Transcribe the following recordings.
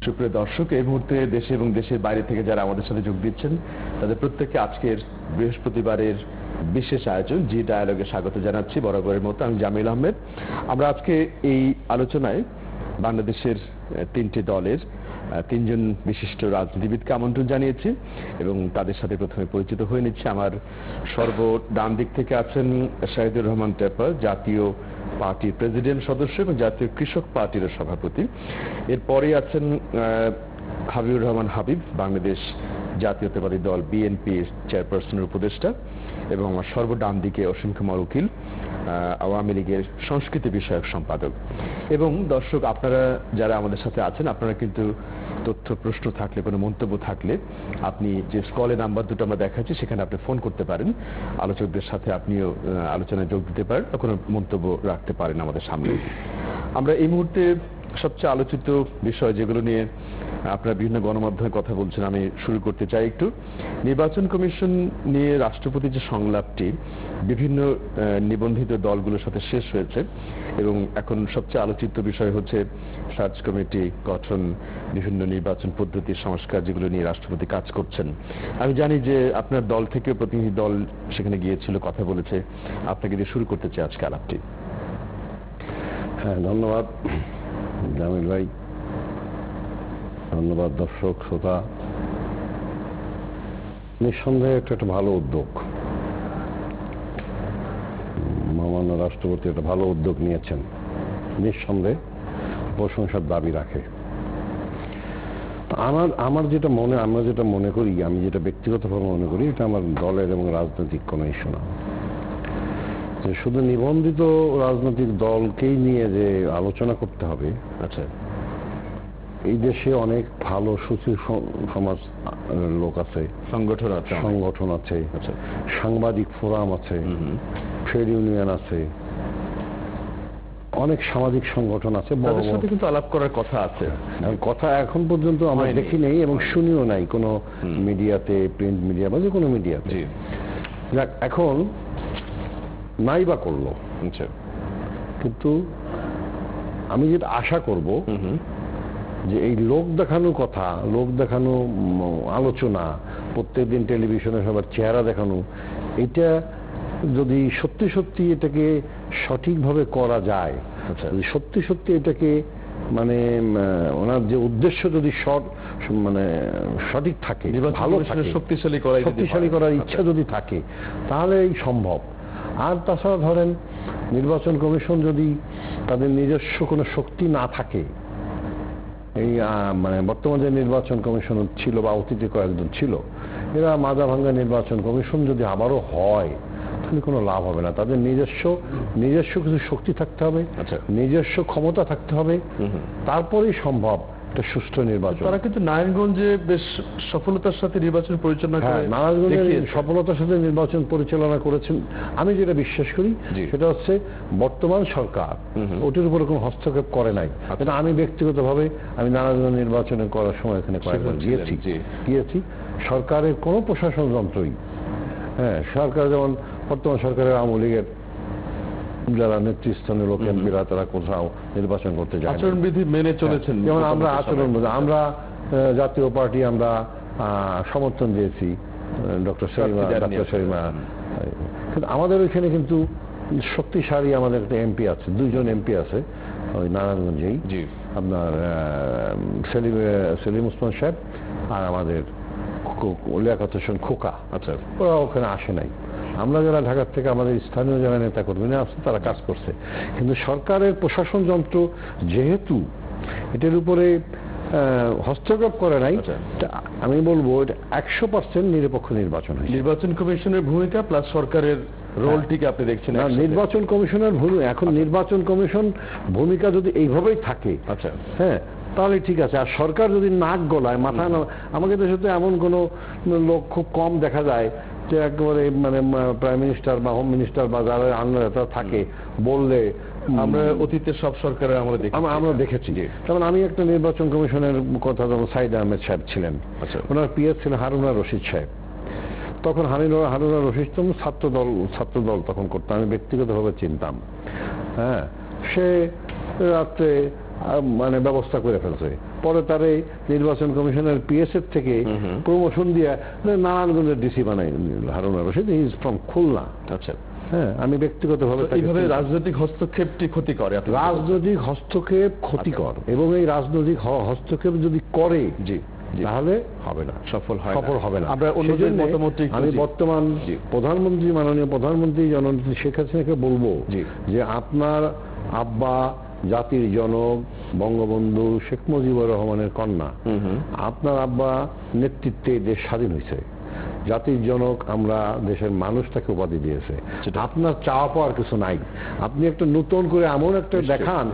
সুপ্রিয় দর্শক, এই মুহূর্তে দেশে এবং দেশের বাইরে থেকে যারা আমাদের সাথে যোগ দিচ্ছেন তাদের প্রত্যেককে আজকের বৃহস্পতিবারের বিশেষ আয়োজন জি ডায়ালগে স্বাগত জানাচ্ছি। বরাবরের মতো আমি জামিল আহমেদ। আমরা আজকে এই আলোচনায় বাংলাদেশের তিনটি দলের তিনজন বিশিষ্ট রাজনীতিবিদকে আমন্ত্রণ জানিয়েছি এবং তাদের সাথে প্রথমে পরিচিত হয়ে নিচ্ছে। আমার সর্ব ডান দিক থেকে আছেন শাহিদুর রহমান টেপা, জাতীয় পার্টির প্রেসিডেন্ট সদস্য এবং জাতীয় কৃষক পার্টির সভাপতি। এরপরে আছেন হাবিবুর রহমান হাবিব, বাংলাদেশ জাতীয়তাবাদী দল বিএনপির চেয়ারপারসনের উপদেষ্টা, এবং আমার সর্ব ডান দিকে অসীম কুমার উকিল, আওয়ামী লীগের সংস্কৃতি বিষয়ক সম্পাদক। এবং দর্শক, আপনারা যারা আমাদের সাথে আছেন, আপনারা কিন্তু তথ্য, প্রশ্ন থাকলে, কোনো মন্তব্য থাকলে আপনি যে স্কলে নাম্বার দুটো আমরা দেখাচ্ছি সেখানে আপনি ফোন করতে পারেন। আলোচকদের সাথে আপনিও আলোচনায় যোগ দিতে পারেন, কোনো মন্তব্য রাখতে পারেন আমাদের সামনে। আমরা এই মুহূর্তে সবচেয়ে আলোচিত বিষয় যেগুলো নিয়ে আপনারা বিভিন্ন গণমাধ্যমে কথা বলছেন, আমি শুরু করতে চাই একটু। নির্বাচন কমিশন নিয়ে রাষ্ট্রপতির যে সংলাপটি বিভিন্ন নিবন্ধিত দলগুলোর সাথে শেষ হয়েছে এবং এখন সবচেয়ে আলোচিত বিষয় হচ্ছে সার্চ কমিটি গঠন, বিভিন্ন নির্বাচন পদ্ধতি সংস্কার, যেগুলো নিয়ে রাষ্ট্রপতি কাজ করছেন। আমি জানি যে আপনার দল থেকে প্রতিনিধি দল সেখানে গিয়েছিল, কথা বলেছে। আপনাকে দিয়ে শুরু করতে চাই আজকে আলাপটি। হ্যাঁ, ধন্যবাদ জামিল ভাই, ধন্যবাদ দর্শক শ্রোতা। নিঃসন্দেহে একটা ভালো উদ্যোগ, মহামান্য রাষ্ট্রপতি একটা ভালো উদ্যোগ নিয়েছেন, নিঃসন্দেহে প্রশংসার দাবি রাখে। আমরা যেটা মনে করি, আমি যেটা ব্যক্তিগতভাবে মনে করি, এটা আমার দলের এবং রাজনৈতিক কোনো ইস্যু না। যে শুধু নিবন্ধিত রাজনৈতিক দলকেই নিয়ে যে আলোচনা করতে হবে, আচ্ছা, এই দেশে অনেক ভালো সুশীল সমাজ লোক আছে, সংগঠন আছে, সাংবাদিক ফোরাম আছে, ট্রেড ইউনিয়ন আছে, অনেক সামাজিক সংগঠন আছে, তাদের সাথে কিন্তু আলাপ করার কথা আছে। কথা এখন পর্যন্ত আমরা দেখি নেই এবং শুনিও নাই কোনো মিডিয়াতে, প্রিন্ট মিডিয়া বা যে কোনো মিডিয়াতে। এখন নাই বা করলো, কিন্তু আমি যেটা আশা করব যে এই লোক দেখানো কথা, লোক দেখানো আলোচনা, প্রত্যেকদিন টেলিভিশনে সবার চেহারা দেখানো, এটা যদি সত্যি সত্যি এটাকে সঠিকভাবে করা যায়, সত্যি সত্যি এটাকে মানে ওনার যে উদ্দেশ্য যদি সঠিক থাকে, ভালো থাকে, শক্তিশালী করার ইচ্ছা যদি থাকে, তাহলে এই সম্ভব। আর তাছাড়া ধরেন নির্বাচন কমিশন যদি তাদের নিজস্ব কোনো শক্তি না থাকে, এই বর্তমান যে নির্বাচন কমিশন ছিল বা অতীতে কয়েকজন ছিল, এরা মাজা ভাঙ্গা নির্বাচন কমিশন যদি আবারও হয়, তাহলে কোনো লাভ হবে না। তাদের নিজস্ব কিছু শক্তি থাকতে হবে, নিজস্ব ক্ষমতা থাকতে হবে, তারপরেই সম্ভব একটা সুষ্ঠু নির্বাচন। তারা কিন্তু নারায়ণগঞ্জে বেশ সফলতার সাথে নির্বাচন পরিচালনা করে, নারায়ণগঞ্জে সফলতার সাথে নির্বাচন পরিচালনা করেছেন। আমি যেটা বিশ্বাস করি সেটা হচ্ছে বর্তমান সরকার ওটির উপরে কোনো হস্তক্ষেপ করে নাই। এটা আমি ব্যক্তিগতভাবে আমি নারায়ণগঞ্জ নির্বাচনে করার সময় এখানে কয়েকবার গিয়েছি। সরকারের কোনো প্রশাসন যন্ত্রই, হ্যাঁ, সরকার যেমন বর্তমান সরকারের আওয়ামী লীগের যারা নেতৃস্থানীয় লোক, এমপিরা, তারা কোথাও নির্বাচন করতে যায়, আচরণবিধি মেনে চলেছেন। যেমন আমরা জাতীয় পার্টি আমরা সমর্থন দিয়েছি ডক্টর শরীমা, কিন্তু আমাদের ওইখানে কিন্তু শক্তিশালী আমাদের একটা এমপি আছে, দুইজন এমপি আছে ওই নারায়ণগঞ্জেই, আপনার সেলিম ওসমান সাহেব আর আমাদের লিয়াকত হোসেন খোকা। আচ্ছা, ওরা ওখানে আসে নাই। আমরা যারা ঢাকার থেকে আমাদের স্থানীয় যারা নেতা কর্মীরা আছে তারা কাজ করছে, কিন্তু সরকারের প্রশাসন যন্ত্র যেহেতু এটার উপরে হস্তক্ষেপ করে নাই, আমি বলবো এটা 100% নিরপেক্ষ নির্বাচন হয়। নির্বাচন কমিশনের ভূমিকা প্লাস সরকারের রোলটিকে আপনি দেখছেন। নির্বাচন কমিশনের এখন নির্বাচন কমিশন ভূমিকা যদি এইভাবেই থাকে, আচ্ছা, হ্যাঁ, তাহলে ঠিক আছে। আর সরকার যদি নাক গলায়, মাথা, আমাকে দেশে তো এমন কোনো লোক খুব কম দেখা যায় যে একেবারে প্রাইম মিনিস্টার বা হোম মিনিস্টার বা যারা আন্দোলন থাকে বললে, আমরা অতীতের সব সরকারের আমরা দেখেছি। যেমন আমি একটা নির্বাচন কমিশনের কথা, যখন সাইদ আহমেদ সাহেব ছিলেন, ওনার পিএস ছিলেন হারুনা রশিদ সাহেব। তখন হারুনা রশিদ তো ছাত্র দল তখন করতাম, আমি ব্যক্তিগতভাবে চিনতাম। হ্যাঁ, সে রাত্রে ব্যবস্থা করে ফেলছে, পরে তারে নির্বাচন কমিশনের পিএসএফ থেকে প্রমোশন দিয়ে নারায়ণগঞ্জের ডিসি বানাই Harun Rashid, he is from Khulna. আচ্ছা, হ্যাঁ, আমি ব্যক্তিগতভাবে এইভাবে রাজনৈতিক হস্তক্ষেপটি ক্ষতিকর, রাজনৈতিক হস্তক্ষেপ ক্ষতিকর, এবং এই রাজনৈতিক হস্তক্ষেপ যদি করে তাহলে হবে না, সফল হবে না। আমি বর্তমান প্রধানমন্ত্রী, মাননীয় প্রধানমন্ত্রী জননেত্রী শেখ হাসিনাকে বলবো যে আপনার আব্বা জাতির জনক বঙ্গবন্ধু শেখ মুজিবুর রহমানের কন্যা, আপনার আব্বা নেতৃত্বে দেশ স্বাধীন হয়েছে, জাতির জনক আমরা দেশের মানুষ তাকে উপাধি দিয়েছে। আপনার চাওয়া পাওয়ার কিছু নাই, আপনি একটা নতুন করে এমন একটা দেখান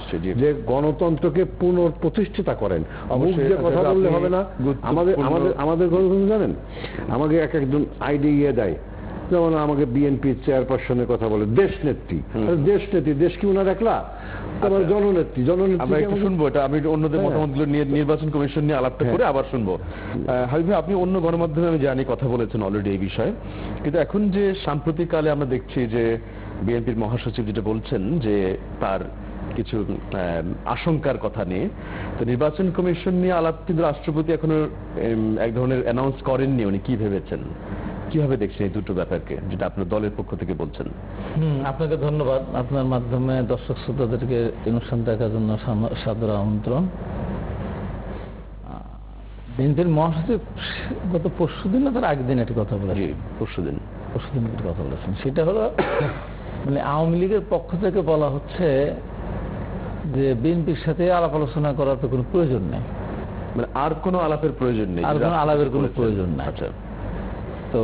যে গণতন্ত্রকে পুনঃপ্রতিষ্ঠিতা করেন। মুখ দিয়ে কথা বললে হবে না। আমাদের গণতন্ত্র জানেন, আমাকে একজন আইডি ইয়ে দেয়, যেমন আমাকে বিএনপির চেয়ারপারসনের কথা বলে দেশ নেত্রী, দেশ কি উনার একলা? আমার জননেত্রী। আমরা একটু শুনবো এটা, আমি অন্যদের মতামতগুলো নিয়ে নির্বাচন কমিশন নিয়ে আলাপটা করে আবার শুনবো। হাবিব ভাই, আপনি অন্য গণমাধ্যমে আমি জানি কথা বলেছেন অলরেডি এই বিষয়ে, কিন্তু এখন যে সাম্প্রতিককালে আমরা দেখছি যে বিএনপির মহাসচিব যেটা বলছেন যে তার কিছু আশঙ্কার কথা নিয়ে, তো নির্বাচন কমিশন নিয়ে আলাপ কিন্তু রাষ্ট্রপতি এখনো এক ধরনের অ্যানাউন্স করেননি। উনি কি ভেবেছেন, কিভাবে দেখছেন এই দুটো ব্যাপারকে, যেটা আপনার দলের পক্ষ থেকে বলছেন? আপনাকে ধন্যবাদ। আপনার মাধ্যমে দর্শক শ্রোতাদেরকে অনুষ্ঠান দেখার জন্য সাদর আমন্ত্রণ। বিএনপির মহাসচিব গত পরশুদিন না তার আগের দিন একটা কথা বলেছেন, পরশুদিন একটা কথা বলেছেন, সেটা হলো মানে আওয়ামী লীগের পক্ষ থেকে বলা হচ্ছে যে বিএনপির সাথে আলাপ আলোচনা করার তো কোনো প্রয়োজন নেই, মানে আর কোনো আলাপের প্রয়োজন নেই, আর কোনো আলাপের কোনো প্রয়োজন নাই। আচ্ছা, তো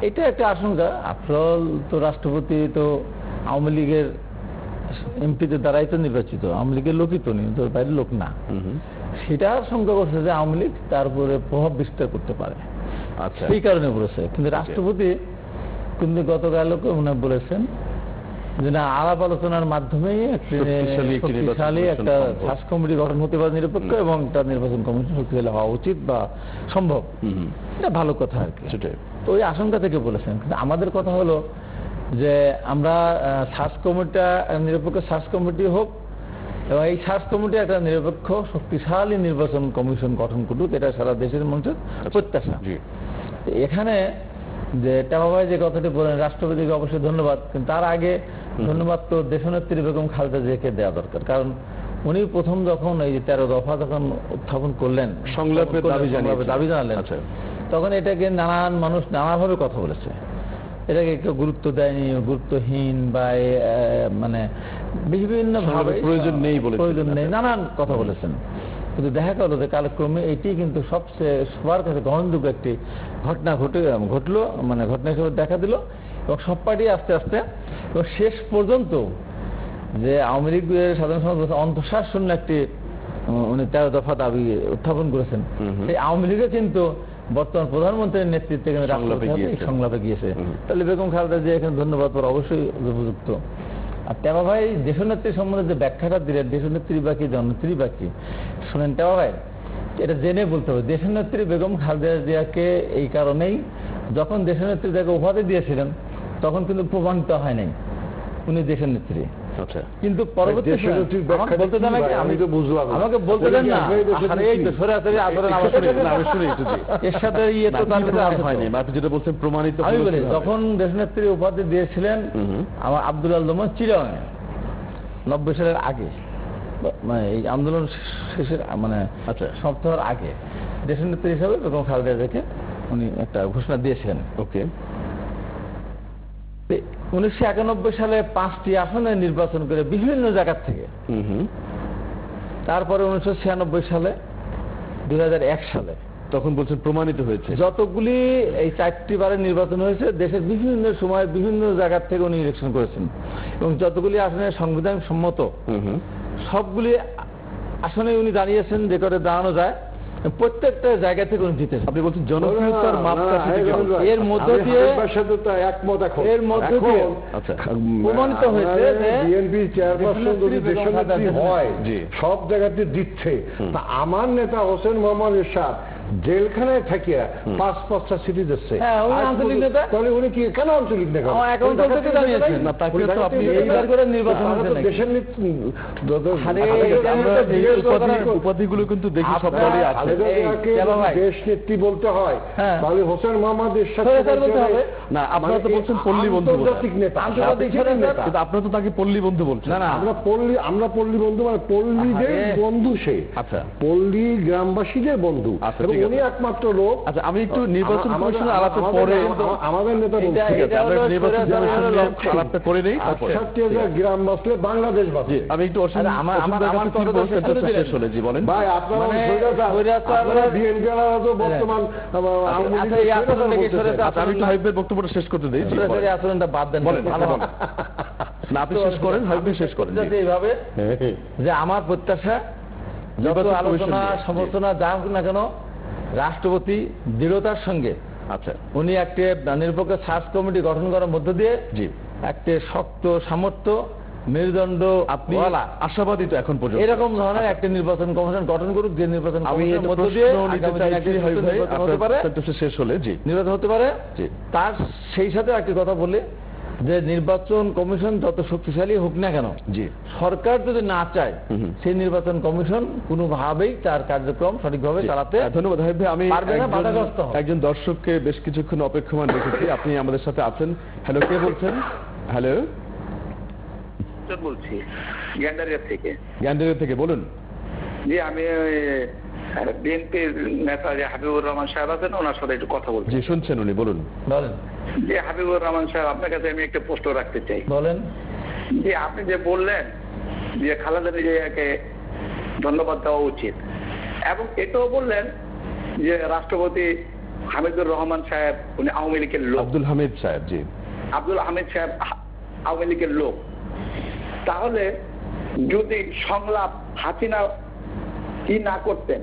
এটা একটা আশঙ্কা। আফটারঅল তো রাষ্ট্রপতি তো আওয়ামী লীগের এমপিদের দ্বারাই তো নির্বাচিত, আওয়ামী লীগের লোকই তো নেই, তো বাইরের লোক না। সেটা আশঙ্কা করছে যে আওয়ামী লীগ তার উপরে প্রভাব বিস্তার করতে পারে, আচ্ছা, সেই কারণে বলেছে। কিন্তু রাষ্ট্রপতি কিন্তু গতকালকে ওনারা বলেছেন যে না, আলাপ আলোচনার মাধ্যমেই শক্তিশালী একটা সার্চ কমিটি গঠন হতে পারে নিরপেক্ষ, এবং তার নির্বাচন কমিশন শক্তিশালী হওয়া উচিত বা সম্ভব। এটা ভালো কথা আর কি, তো ওই আশঙ্কা থেকে বলেছেন। কিন্তু আমাদের কথা হলো যে আমরা সার্চ কমিটিটা নিরপেক্ষ সার্চ কমিটি হোক, এবং এই সার্চ কমিটি একটা নিরপেক্ষ শক্তিশালী নির্বাচন কমিশন গঠন করুক, এটা সারা দেশের মানুষের প্রত্যাশা। এখানে যে টেমা ভাই যে কথাটি বলেন, রাষ্ট্রপতিকে অবশ্যই ধন্যবাদ, কিন্তু তার আগে ধন্যবাদ তো দেশনেত্রী বেগম খালেদা জিয়াকে দেওয়া দরকার। কারণ উনি প্রথম যখন এই 13 দফা যখন উত্থাপন করলেন, সংলাপের দাবি জানালেন, তখন এটাকে নানান মানুষ নানাভাবে কথা বলেছে, এটাকে কেউ গুরুত্ব দেয়নি, গুরুত্বহীন বা মানে বিভিন্ন ভাবে প্রয়োজন নেই নানান কথা বলেছেন। কিন্তু দেখা গেল যে কালক্রমে এটি কিন্তু সবচেয়ে সবার কাছে গ্রহণযোগ্য একটি ঘটনা ঘটলো, মানে ঘটনা হিসেবে দেখা দিল, এবং সব পার্টি আস্তে আস্তে এবং শেষ পর্যন্ত যে আওয়ামী লীগের সাধারণ সমাজ অন্তঃশাসন একটি উনি 13 দফা দাবি উত্থাপন করেছেন, সেই আওয়ামী লীগে কিন্তু বর্তমান প্রধানমন্ত্রীর নেতৃত্বে সংলাপে গিয়েছে। তাহলে বেগম খালেদা জিয়া এখানে ধন্যবাদ পর অবশ্যই উপযুক্ত। আর টেমা ভাই দেশনেত্রী সম্বন্ধে যে ব্যাখ্যাটা দিলেন, দেশনেত্রী বাকি জননেত্রী বাকি, শোনেন টেমা ভাই, এটা জেনে বলতে হবে। দেশনেত্রী বেগম খালেদা জিয়াকে এই কারণেই, যখন দেশনেত্রী তাকে উপাধি দিয়েছিলেন তখন কিন্তু প্রমাণিত হয় নাই উনি দেশের নেত্রী। কিন্তু পরবর্তী বলতে দেন, আমাকে বলতে দেন না, এর সাথে ইয়ে তো হয়নি। যেটা বলছেন প্রমাণিত, আমি বলি যখন দেশনেত্রী উপাধি দিয়েছিলেন আমার আব্দুল আল দমন চিরাঙে 90 সালের আগে, মানে এই আন্দোলন শেষের মানে সপ্তাহের আগে দেশনেত্রী হিসাবে বেগম খালেদা জিয়াকে উনি একটা ঘোষণা দিয়েছিলেন। ওকে, 1991 সালে 5টি আসনে নির্বাচন করে বিভিন্ন জায়গা থেকে, তারপরে 1996 সালে, 2001 সালে, তখন বলছেন প্রমাণিত হয়েছে যতগুলি এই 4টি বারে নির্বাচন হয়েছে দেশের বিভিন্ন সময় বিভিন্ন জায়গা থেকে উনি ইলেকশন করেছেন, এবং যতগুলি আসনে সংবিধান সম্মত সবগুলি আসনে উনি দাঁড়িয়েছেন, যে করে দাঁড়ানো যায়, প্রত্যেকটা জায়গা থেকে উনি জিতেছেন। আপনি বলছেন জনপ্রিয়তার মাপকাঠি, এর মধ্য দিয়ে প্রমাণিত হয়েছে যে বিএনপি চেয়ারপারসন যদি দেশনেত্রী হয়, সব জায়গাতে দিচ্ছে। তা আমার নেতা হোসেন মোহাম্মদ এরশাদ জেলখানায় থাকিয়া 5-5টা সিটি দিচ্ছে, হ্যাঁ, উনি আঞ্চলিক নেতা। তাহলে উনি কি কেন আঞ্চলিক নেতা? আমার অ্যাকাউন্ট থেকে জানিয়েছেন না, তাকে তো আপনি এইবার করে নির্বাচন হচ্ছে নাকি? দেশের উপাধিগুলো কিন্তু দেখি সব দলই আছে। দেশ নেত্রী বলতে হয়, হ্যাঁ। তাহলে হোসেন মোহাম্মদ এরশাদ বলতে হবে। না, আপনারা তো বলছেন পল্লী বন্ধু বলে। আন্তর্জাতিক নেতা, আন্তর্জাতিক নেতা। কিন্তু আপনারা তো তাকে পল্লী বন্ধু বলছেন। না, না, আমরা পল্লী বন্ধু, মানে পল্লীদের বন্ধু সে। আচ্ছা। পল্লী গ্রামবাসীদের বন্ধু, আচ্ছা, এবং ঠিক আছে। উনি একমাত্র লোক। আচ্ছা, আমি একটু নির্বাচন কমিশনের আলাপের পরে আমাদের নেতা বলছে, ঠিক আছে, আমরা হলো নির্বাচন সৈয়দ কমিশন আজহারের নিয়ে লক্ষ্য। আলাপটা করে নেই, তারপরে 68,000 গ্রাম বাঁচলে বাংলাদেশ বাঁচে। জি, আমি একটু আরে আমার কথা শেষ করে দিলেন। শেষ হলে। জি, বলেন। ভাই আপনারা মানে আপনারা বিএনপি তো বর্তমান আওয়ামী আচ্ছা, এই আচরণ থেকে সরে লীগের আচ্ছা, আমি একটু হাবিবের বক্তব্যটা শেষ করতে দিই। জি, বলেন। সরাসরি আচরণটা বাদ দেন, বলেন, ভালো হবে। না, আপনি শেষ করেন, হাবিব শেষ করেন। জি। যাতে এইভাবে যে আমার প্রত্যাশা যত নির্বাচন কমিশন আলোচনা নিয়ে। সমালোচনা যা হোক না কেন, রাষ্ট্রপতি দৃঢ়তার সঙ্গে আচ্ছা, উনি একটা নিরপেক্ষ সার্চ কমিটি গঠন করার মধ্য দিয়ে জি, একটা শক্ত সামর্থ্য মেরুদণ্ড আপনি ওয়ালা আশাবাদী তো এখন পর্যন্ত। এরকম ধরনের একটা নির্বাচন কমিশন গঠন করুক, যে নির্বাচন আমি কমিশনের এটা মধ্য প্রশ্ন দিয়ে নিতে আগামী দিনে চাইছি, একটা হাবিব ভাই, নির্বাচন হতে পারে, আপনার সেন্টেন্সটা শেষ হলে। জি, নির্বাচন হতে পারে। জি। তার সেই সাথে একটি কথা বলি যে নির্বাচন কমিশন যত শক্তিশালী হোক না কেন, জি, সরকার যদি না চায় সেই নির্বাচন কমিশন কোনোভাবেই তার কার্যক্রম সঠিকভাবে চালাতে ধন্যবাদ হাবিব ভাই। আমি পারবে না, বাধাগ্রস্ত হবে। একজন দর্শককে বেশ কিছুক্ষণ অপেক্ষমান রেখেছি। আপনি আমাদের সাথে আছেন। হ্যালো, কে বলছেন? হ্যালো, বলছি গ্যান্ডারিয়া থেকে। গ্যান্ডারিয়া থেকে, বলুন। জি, আমি বিএনপির নেতা যে হাবিবুর রহমান সাহেব আছেন, ওনার সাথে একটু কথা বলছি। জি, শুনছেন উনি, বলুন। বলেন যে হাবিবুর রহমান সাহেব, আপনার কাছে আমি একটা প্রশ্ন রাখতে চাই। বলেন। যে আপনি যে বললেন যে খালেদা জিয়াকে ধন্যবাদ দেওয়া উচিত, এবং এটাও বললেন যে রাষ্ট্রপতি হামিদুর রহমান সাহেব উনি আওয়ামী লীগের লোক। আব্দুল হামিদ সাহেব। জি, আব্দুল হামিদ সাহেব আওয়ামী লীগের লোক। তাহলে যদি সংলাপ হাসিনা কি না করতেন,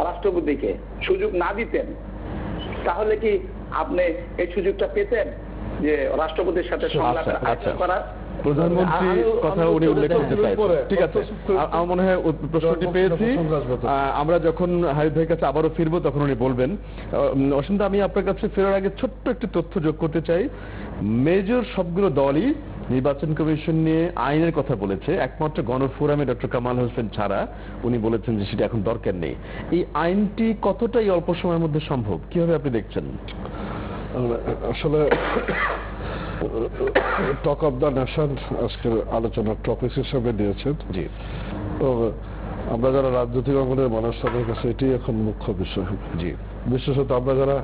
রাষ্ট্রপতিকে সুযোগ না দিতেন, তাহলে কি আপনি এই সুযোগটা পেতেন যে রাষ্ট্রপতির সাথে সংলাপের আয়োজন করা? প্রধানমন্ত্রী কথা উনি উল্লেখ করতে চাইছেন। ঠিক আছে, আমার মনে হয় প্রশ্নটি পেয়েছি। আমরা যখন হাবিব ভাইয়ের কাছে আবারও ফিরবো তখন উনি বলবেন। অসীম, আমি আপনার কাছে ফেরার আগে ছোট্ট একটি তথ্য যোগ করতে চাই। মেজর সবগুলো দলই নির্বাচন কমিশন নিয়ে আইনের কথা বলেছে, একমাত্র গণফোরামে ডক্টর কামাল হোসেন ছাড়া। উনি বলেছেন যে সেটা এখন দরকার নেই। এই আইনটি কতটাই অল্প সময়ের মধ্যে সম্ভব, কিভাবে আপনি দেখছেন? আসলে টক অফ দ্য নেশন আজকের আলোচনার টপিক হিসেবে নিয়েছেন। জি, তো আমরা যারা রাজনৈতিক অঙ্গনের মানুষ, তাদের কাছে এটি এখন মুখ্য বিষয়। জি, বিশেষত আমরা যারা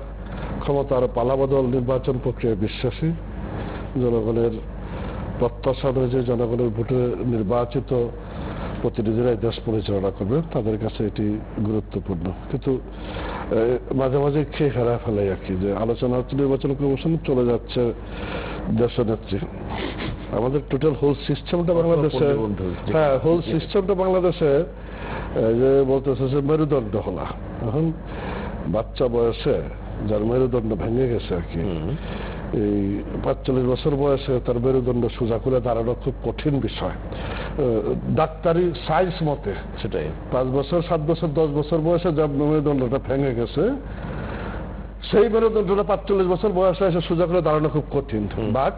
ক্ষমতার পালাবদল নির্বাচন প্রক্রিয়ায় বিশ্বাসী, জনগণের প্রত্যাশা অনুযায়ী জনগণের ভোটে নির্বাচিত প্রতিনিধিরাই দেশ পরিচালনা করবে, তাদের কাছে এটি গুরুত্বপূর্ণ। কিন্তু মাঝে মাঝে খেয়ে হারায় ফেলাই আর কি, যে আলোচনা হচ্ছে নির্বাচন কমিশন, চলে যাচ্ছে দেশনেত্রী। আমাদের টোটাল হোল সিস্টেমটা বাংলাদেশে, হ্যাঁ, হোল সিস্টেমটা বাংলাদেশে যে বলতেছে যে মেরুদণ্ড হলা। এখন বাচ্চা বয়সে যার মেরুদণ্ড ভেঙে গেছে আর কি, এই 45 বছর বয়সে তার মেরুদণ্ড সোজা করে দাঁড়ানো খুব কঠিন বিষয় ডাক্তারি সায়েন্স মতে। সেটাই 5 বছর 7 বছর 10 বছর বয়সে যার মেরুদণ্ডটা ভেঙে গেছে, সেই মেরুদণ্ডটা 45 বছর বয়সে এসে সোজা করে দাঁড়ানো খুব কঠিন। বাট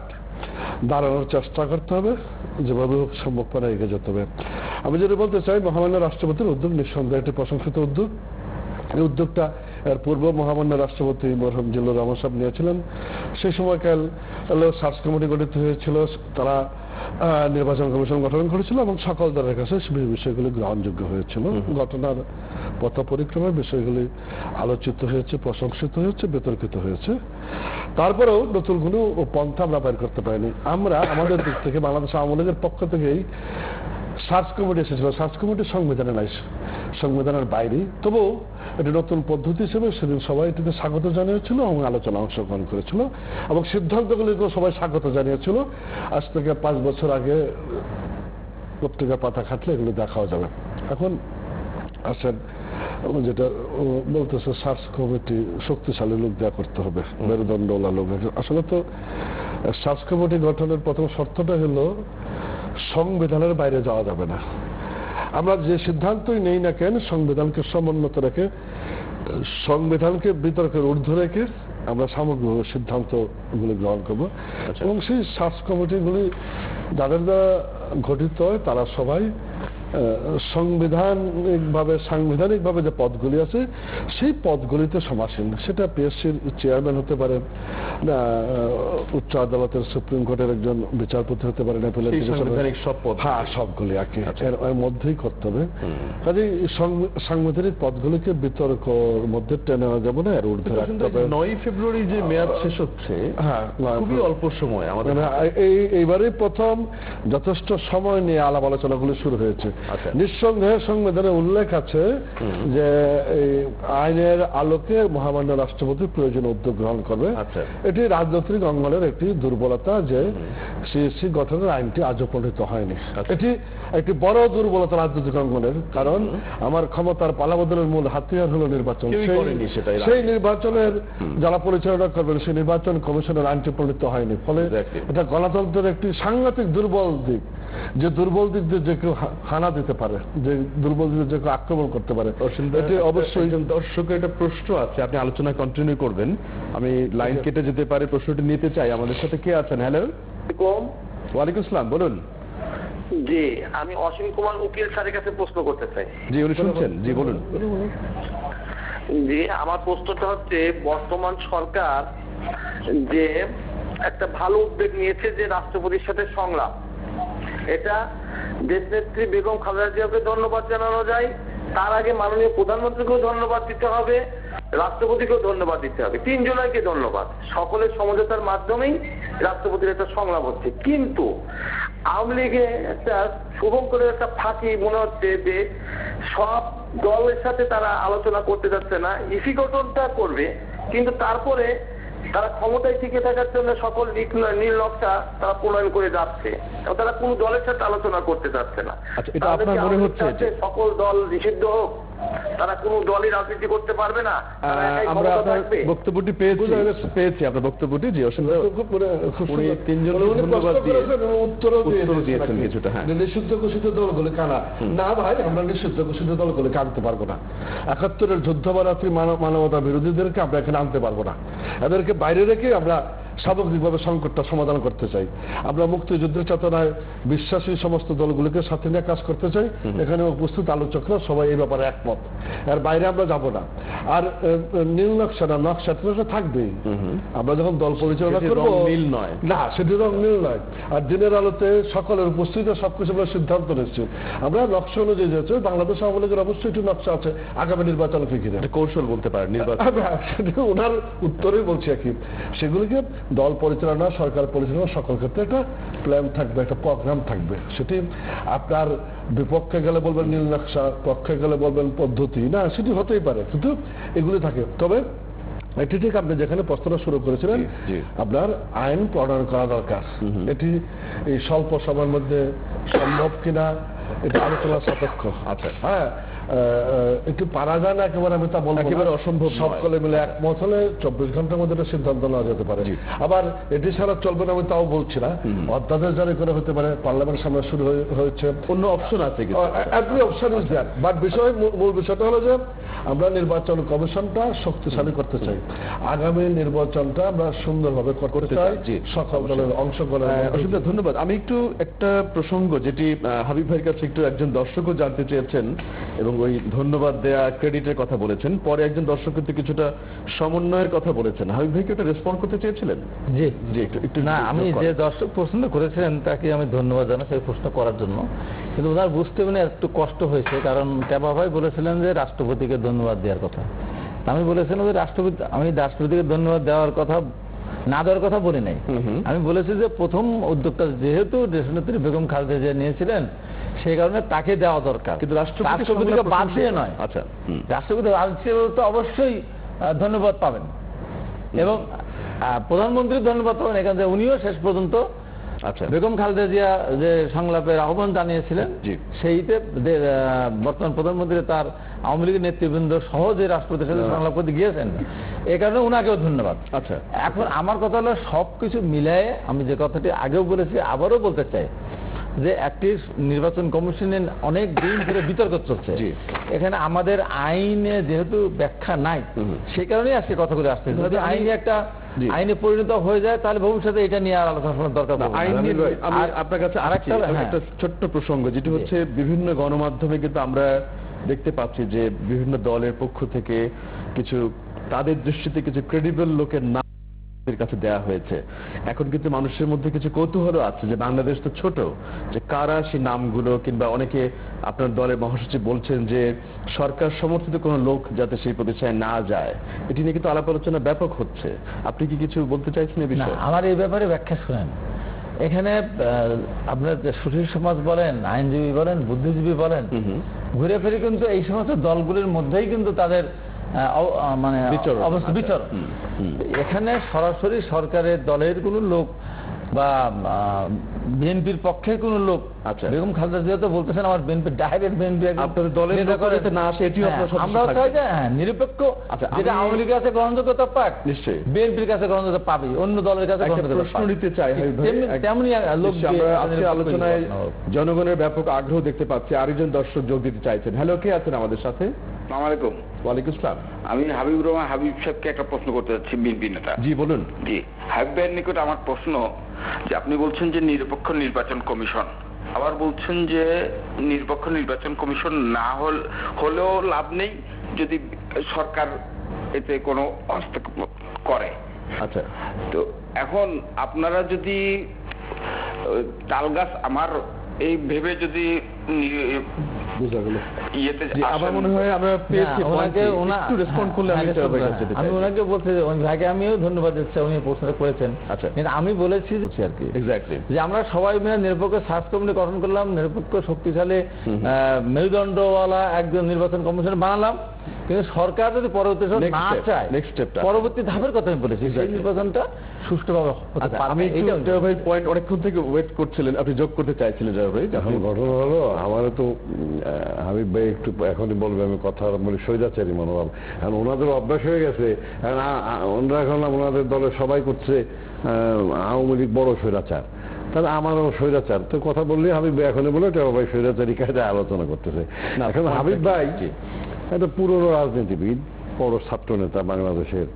দাঁড়ানোর চেষ্টা করতে হবে, যেভাবে সম্ভব পারে এগিয়ে যেতে হবে। আমি যেটা বলতে চাই, মহামান্য রাষ্ট্রপতির উদ্যোগ নিঃসন্দেহে একটি প্রশংসিত উদ্যোগ। এই উদ্যোগটা এর পূর্ব মহামান্য রাষ্ট্রপতি মরহুম জিল্লুর রহমান সাহেব নিয়েছিলেন। সেই সময়কাল সার্চ কমিটি গঠিত হয়েছিল, তারা নির্বাচন কমিশন গঠন করেছিল এবং সকল দলের কাছে বিষয়গুলি গ্রহণযোগ্য হয়েছিল। ঘটনার পথ পরিক্রমায় বিষয়গুলি আলোচিত হয়েছে, প্রশংসিত হয়েছে, বিতর্কিত হয়েছে। তারপরেও নতুন কোনো পন্থা আমরা বের করতে পারিনি। আমরা আমাদের দিক থেকে বাংলাদেশ আওয়ামী লীগের পক্ষ থেকেই সার্চ কমিটি এসেছিল। সার্চ কমিটি সংবিধানে নাই, সংবিধানের বাইরে, তবুও এটি নতুন পদ্ধতি হিসেবে সেদিন সবাই এটিতে স্বাগত জানিয়েছিল এবং আলোচনা অংশগ্রহণ করেছিল এবং সিদ্ধান্তগুলিকেও সবাই স্বাগত জানিয়েছিল। আজ থেকে 5 বছর আগে পত্রিকা পাতা খাটলে এগুলো দেখাও যাবে। এখন আসেন, যেটা বলতেছে সার্চ কমিটি শক্তিশালী লোক দেওয়া করতে হবে, মেরুদণ্ডওয়ালা লোক। আসলে তো সার্চ কমিটি গঠনের প্রথম শর্তটা হলো সংবিধানের বাইরে যাওয়া যাবে না। আমরা যে সিদ্ধান্তই নেই না কেন সংবিধানকে সমুন্নত রেখে, সংবিধানকে বিতর্কের ঊর্ধ্বে রেখে আমরা সামগ্রিক সিদ্ধান্তগুলি গ্রহণ করব। এবং সেই সার্চ কমিটিগুলি যাদের দ্বারা গঠিত হয় তারা সবাই সাংবিধানিকভাবে যে পদগুলি আছে সেই পদগুলিতে সমাসীন। সেটা পিএসসির চেয়ারম্যান হতে পারে, উচ্চ আদালতের সুপ্রিম কোর্টের একজন বিচারপতি হতে পারেন, হ্যাঁ সবগুলি আর কি এর মধ্যেই করতে হবে। কাজে সাংবিধানিক পদগুলিকে বিতর্কের মধ্যে টেনে নেওয়া যাবে না, এর ঊর্ধ্বে রাখতে হবে। 9 ফেব্রুয়ারি যে মেয়াদ শেষ হচ্ছে, হ্যাঁ খুবই অল্প সময় আমাদের, এইবারই প্রথম যথেষ্ট সময় নিয়ে আলাপ আলোচনাগুলি শুরু হয়েছে। নিঃসন্দেহে সংবিধানে উল্লেখ আছে যে এই আইনের আলোকে মহামান্য রাষ্ট্রপতি প্রয়োজনীয় উদ্যোগ গ্রহণ করবে। এটি রাজনৈতিক অঙ্গনের একটি দুর্বলতা যে সিএসসি গঠনের আইনটি আজও প্রণীত হয়নি। এটি একটি বড় দুর্বলতা রাজনৈতিক অঙ্গনের, কারণ আমার ক্ষমতার পালাবদলের মূল হাতিয়ার হলো নির্বাচন। সেই নির্বাচনের যারা পরিচালনা করবেন সেই নির্বাচন কমিশনের আইনটি প্রণীত হয়নি, ফলে এটা গণতন্ত্রের একটি সাংঘাতিক দুর্বল দিক। যে দুর্বল দিক দিয়ে যে কেউ হানা দিতে পারে, যে দুর্বল দিক দিয়ে যে কেউ আক্রমণ করতে পারে। অবশ্যই দর্শকের একটা প্রশ্ন আছে, আপনি আলোচনা কন্টিনিউ করবেন, আমি লাইন কেটে যেতে পারি, প্রশ্নটি নিতে চাই। আমাদের সাথে কে আছেন? হ্যালো, ওয়ালাইকুম আসসালাম, বলুন। জি, আমি অসীম কুমার উকিল স্যারের কাছে প্রশ্ন করতে চাই। জি, উনি শুনছেন? জি বলুন। জি, আমার প্রশ্নটা হচ্ছে, বর্তমান সরকার যে একটা ভালো উদ্যোগ নিয়েছে যে রাষ্ট্রপতির সাথে সংলাপ, এটা দেশনেত্রী বেগম খালেদা জিয়াকে ধন্যবাদ জানানো যায়, তার আগে মাননীয় প্রধানমন্ত্রীকেও ধন্যবাদ দিতে হবে, রাষ্ট্রপতিকেও ধন্যবাদ দিতে হবে, তিনজনকে ধন্যবাদ। সকলের সমঝোতার মাধ্যমেই রাষ্ট্রপতির একটা সংলাপ হচ্ছে। কিন্তু আওয়ামী লীগে একটা শুভঙ্করের একটা ফাঁকি মনে হচ্ছে যে সব দলের সাথে তারা আলোচনা করতে যাচ্ছে না, ইসি গঠনটা করবে, কিন্তু তারপরে তারা ক্ষমতায় টিকে থাকার জন্য সকল নীল নকশা তারা প্রণয়ন করে যাচ্ছে, তারা কোন দলের সাথে আলোচনা করতে যাচ্ছে না। এটা আপনার মনে হচ্ছে সকল দল নিষিদ্ধ হোক, তারা কোন দলই রাজনীতি করতে পারবে না? আমরা আপনার বক্তব্যটি পেয়েছি আপনার বক্তব্যটি। জি, উত্তর দিয়েছেন কিছুটা। হ্যাঁ, নিষিদ্ধ ঘোষিত দলগুলি কারা? না ভাই, আমরা নিষিদ্ধ ঘোষিত দলগুলিকে আনতে পারবো না। 71-এর যুদ্ধপরাধী মানবতা বিরোধীদেরকে আমরা এখানে আনতে পারবো না। এদেরকে বাইরে রেখে আমরা সামগ্রিকভাবে সংকটটা সমাধান করতে চাই। আমরা মুক্তিযুদ্ধের চেতনায় বিশ্বাসী সমস্ত দলগুলিকে সাথে নিয়ে কাজ করতে চাই। এখানে উপস্থিত আলোচকরা সবাই এই ব্যাপারে একমত, এর বাইরে আমরা যাব না। আর নীল নকশা না, নকশা থাকবেই। আমরা যখন দল পরিচালনা করবো, নীল নয় না, সেটি রং নীল নয়। আর দিনের আলোতে সকলের উপস্থিতিতে সবকিছু আমরা সিদ্ধান্ত নিচ্ছি। আমরা নকশা অনুযায়ী যাচ্ছি। বাংলাদেশ আওয়ামী লীগের অবশ্যই একটি নকশা আছে আগামী নির্বাচনকে ঘিরে, কৌশল বলতে পারেন নির্বাচন। ওনার উত্তরেই বলছি আর কি, সেগুলিকে দল পরিচালনা, সরকার পরিচালনা সকল ক্ষেত্রে একটা প্ল্যান থাকবে, একটা প্রোগ্রাম থাকবে। সেটি আপনার বিপক্ষে গেলে বলবেন নীল নকশা, পক্ষে গেলে বলবেন পদ্ধতি, না সেটি হতেই পারে, কিন্তু এগুলি থাকে। তবে এটি ঠিক আপনি যেখানে প্রশ্নটা শুরু করেছিলেন, আপনার আইন প্রণয়ন করা দরকার। এটি এই স্বল্প সময়ের মধ্যে সম্ভব কিনা এটা আলোচনা সাপেক্ষ। আচ্ছা, হ্যাঁ, একটু পারা যায় না একেবারে, আমি তা বলবো একেবারে অসম্ভব। সকলে মিলে একমত হলে 24 ঘন্টার মধ্যে একটা সিদ্ধান্ত নেওয়া যেতে পারে। আবার এটি ছাড়া চলবে না আমি তাও বলছি না, অধ্যাদেশ জারি করে হতে পারে, পার্লামেন্ট সামনে শুরু হয়েছে, অন্য অপশন আছে। Every option is there, but মূল বিষয়টা হলো যে আমরা নির্বাচন কমিশনটা শক্তিশালী করতে চাই। আগামী নির্বাচনটা আমরা সুন্দরভাবে করতে চাই, সকল দলের অংশগ্রহণ। অসংখ্য ধন্যবাদ। আমি একটু একটা প্রসঙ্গ যেটি হাবিব ভাইয়ের কাছে একটু একজন দর্শকও জানতে চেয়েছেন এবং ওই ধন্যবাদ দেয়া ক্রেডিটের কথা বলেছেন, পরে একজন দর্শক কিন্তু কিছুটা সমন্বয়ের কথা বলেছেন। হাবিব ভাইকে একটা রেসপন্ড করতে চেয়েছিলেন? জি জি, একটু না, আমি যে দর্শক প্রশ্ন করেছিলেন তাকে আমি ধন্যবাদ জানাই সেই প্রশ্ন করার জন্য, কিন্তু ওনার বুঝতে মানে একটু কষ্ট হয়েছে, কারণ টেবা ভাই বলেছিলেন যে রাষ্ট্রপতিকে ধন্যবাদ দেওয়ার কথা। আমি বলেছিলাম যে আমি রাষ্ট্রপতিকে ধন্যবাদ দেওয়ার কথা না দেওয়ার কথা বলি নাই। আমি বলেছি যে প্রথম উদ্যোগটা যেহেতু দেশনেত্রী বেগম খালেদা জিয়া নিয়েছিলেন, সেই কারণে তাকে দেওয়া দরকার, কিন্তু রাষ্ট্রপতিকে বাদ দিয়ে নয়। আচ্ছা, রাষ্ট্রপতি তো অবশ্যই ধন্যবাদ পাবেন এবং প্রধানমন্ত্রী ধন্যবাদ পাবেন এখান থেকে। উনিও শেষ পর্যন্ত বেগম খালেদা জিয়া যে সংলাপের আহ্বান জানিয়েছিলেন, সেইতে বর্তমান প্রধানমন্ত্রী তার আওয়ামী লীগের নেতৃবৃন্দ সহ যে রাষ্ট্রপতির সাথে সংলাপ করতে গিয়েছেন, এই কারণে উনাকেও ধন্যবাদ। আচ্ছা, এখন আমার কথা হলো সবকিছু মিলায়ে আমি যে কথাটি আগেও বলেছি আবারও বলতে চাই যে একটি নির্বাচন কমিশনে অনেক দিন ধরে বিতর্ক চলছে। এখানে আমাদের আইনে যেহেতু ব্যাখ্যা নাই, সেই কারণেই আজকে কথাগুলো আসছে। যদি আইনে একটা আইনে পরিণত হয়ে যায় তাহলে ভবিষ্যতে এটা নিয়ে আর আলোচনা করার দরকার পড়বে না। আপনার কাছে আরেকটা ছোট্ট প্রসঙ্গ, যেটি হচ্ছে বিভিন্ন গণমাধ্যমে কিন্তু আমরা দেখতে পাচ্ছি যে বিভিন্ন দলের পক্ষ থেকে কিছু তাদের দৃষ্টিতে কিছু ক্রেডিবল লোকের নাম কাছে দেওয়া হয়েছে। এখন কিন্তু মানুষের মধ্যে কিছু কৌতূহল আছে যে বাংলাদেশ তো ছোট, যে কারা সেই নামগুলো, কিংবা অনেকে আপনার দলের মহাসচিব বলছেন যে সরকার সমর্থিত কোনো লোক যাতে সেই প্রতিষ্ঠানে না যায়, এটি নিয়ে কিন্তু আলাপ আলোচনা ব্যাপক হচ্ছে। আপনি কি কিছু বলতে চাইছেন এই বিষয়ে? আমার এই ব্যাপারে ব্যাখ্যা শুনেন। এখানে আপনার সুশীল সমাজ বলেন, আইনজীবী বলেন, বুদ্ধিজীবী বলেন, ঘুরে ফিরে কিন্তু এই সমস্ত দলগুলির মধ্যেই কিন্তু তাদের মানে বিচরণ। এখানে সরাসরি সরকারের দলের কোন লোক বা বিএনপির পক্ষের কোন লোক, বেগম খালেদা জিয়া তো বলতেছেন আমার বিএনপি ডাইরেক্ট বিএনপি আপনাদের দলের না আসে, এটিও আমরা চাই যে নিরপেক্ষ, যেটা আওয়ামী লীগের কাছে গ্রহণযোগ্যতা পাক, নিশ্চয়ই বিএনপির কাছে গ্রহণযোগ্যতা পাবে, অন্য দলের কাছে প্রশ্ন নিতে চাই। তেমনি লোক আজকে আলোচনায় জনগণের ব্যাপক আগ্রহ দেখতে পাচ্ছি। আরেকজন দর্শক যোগ দিতে চাইছেন। হ্যালো, কে আছেন আমাদের সাথে? আসসালামু আলাইকুম। ওয়ালাইকুম আসসালাম। আমি হাবিবুর রহমান হাবিব সাহেবকে একটা প্রশ্ন করতে চাচ্ছি, বিএনপি নেতা। জি বলুন। জি, হাবিব ভাইয়ের নিকট আমার প্রশ্ন যে আপনি বলছেন যে নিরপেক্ষ নির্বাচন কমিশন, আবার বলছেন যে নিরপেক্ষ নির্বাচন কমিশন না হলেও লাভ নেই যদি সরকার এতে কোনো হস্তক্ষেপ করে। আচ্ছা, তো এখন আপনারা যদি তালগাছ আমার এই ভেবে যদি আমার মনে হয় আমরা আমি ওনাকে বলতে ভাইকে আমিও ধন্যবাদ দিচ্ছি, উনি প্রশ্নটা করেছেন। কিন্তু আমি বলেছি আর কি যে আমরা সবাই মিলে নিরপেক্ষ সার্চ কমিটি গঠন করলাম, নিরপেক্ষ শক্তিশালী মেরুদণ্ডওয়ালা একজন নির্বাচন কমিশন বানালাম, কিন্তু সরকার যদি পরবর্তী না চায় পরবর্তী ধাপের কথা আমি বলেছি, সেই নির্বাচনটা সুষ্ঠুভাবে হতে পারবে। পয়েন্ট অনেকক্ষণ থেকে ওয়েট করছিলেন, আপনি যোগ করতে চাইছিলেন। এখন ঘটনা হলো আমারও তো হাবিব ভাই একটু এখনই বলবে, আমি কথা বলি স্বৈরাচারী মনোভাব। এখন ওনাদের অভ্যাস হয়ে গেছে, ওনারা এখন ওনাদের দলে সবাই করছে আওয়ামী লীগ বড় স্বৈরাচার, তাহলে আমারও স্বৈরাচার। তো কথা বললে হাবিব ভাই এখনই বলে ভাই স্বৈরাচারী কায়দায় আলোচনা করতেছে। এখন হাবিব ভাই একটা পুরনো রাজনীতিবিদ, বড় ছাত্র নেতা বাংলাদেশের,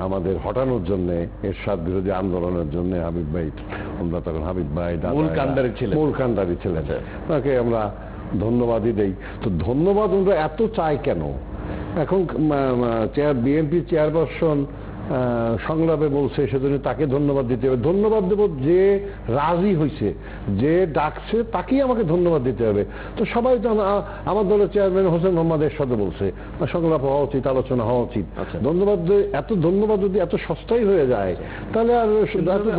আমাদের হটানোর জন্য, এরশাদ বিরোধী আন্দোলনের জন্য হাবিব ভাই, আমরা তখন হাবিব ভাই মূল কান্ডারি ছিলেন, তাকে আমরা ধন্যবাদই দেই। তো ধন্যবাদ আমরা এত চাই কেন? এখন বিএনপি চেয়ারপারসন সংলাপে বলছে, সেজন্য তাকে ধন্যবাদ দিতে হবে। ধন্যবাদ দেব যে রাজি হয়েছে, যে ডাকছে, তাকেই আমাকে ধন্যবাদ দিতে হবে। তো সবাই তো আমার দলের চেয়ারম্যান হোসেন মোহাম্মদ এরশাদে বলছে সংলাপ হওয়া উচিত, আলোচনা হওয়া উচিত। ধন্যবাদ, এত ধন্যবাদ যদি এত সস্তাই হয়ে যায় তাহলে আর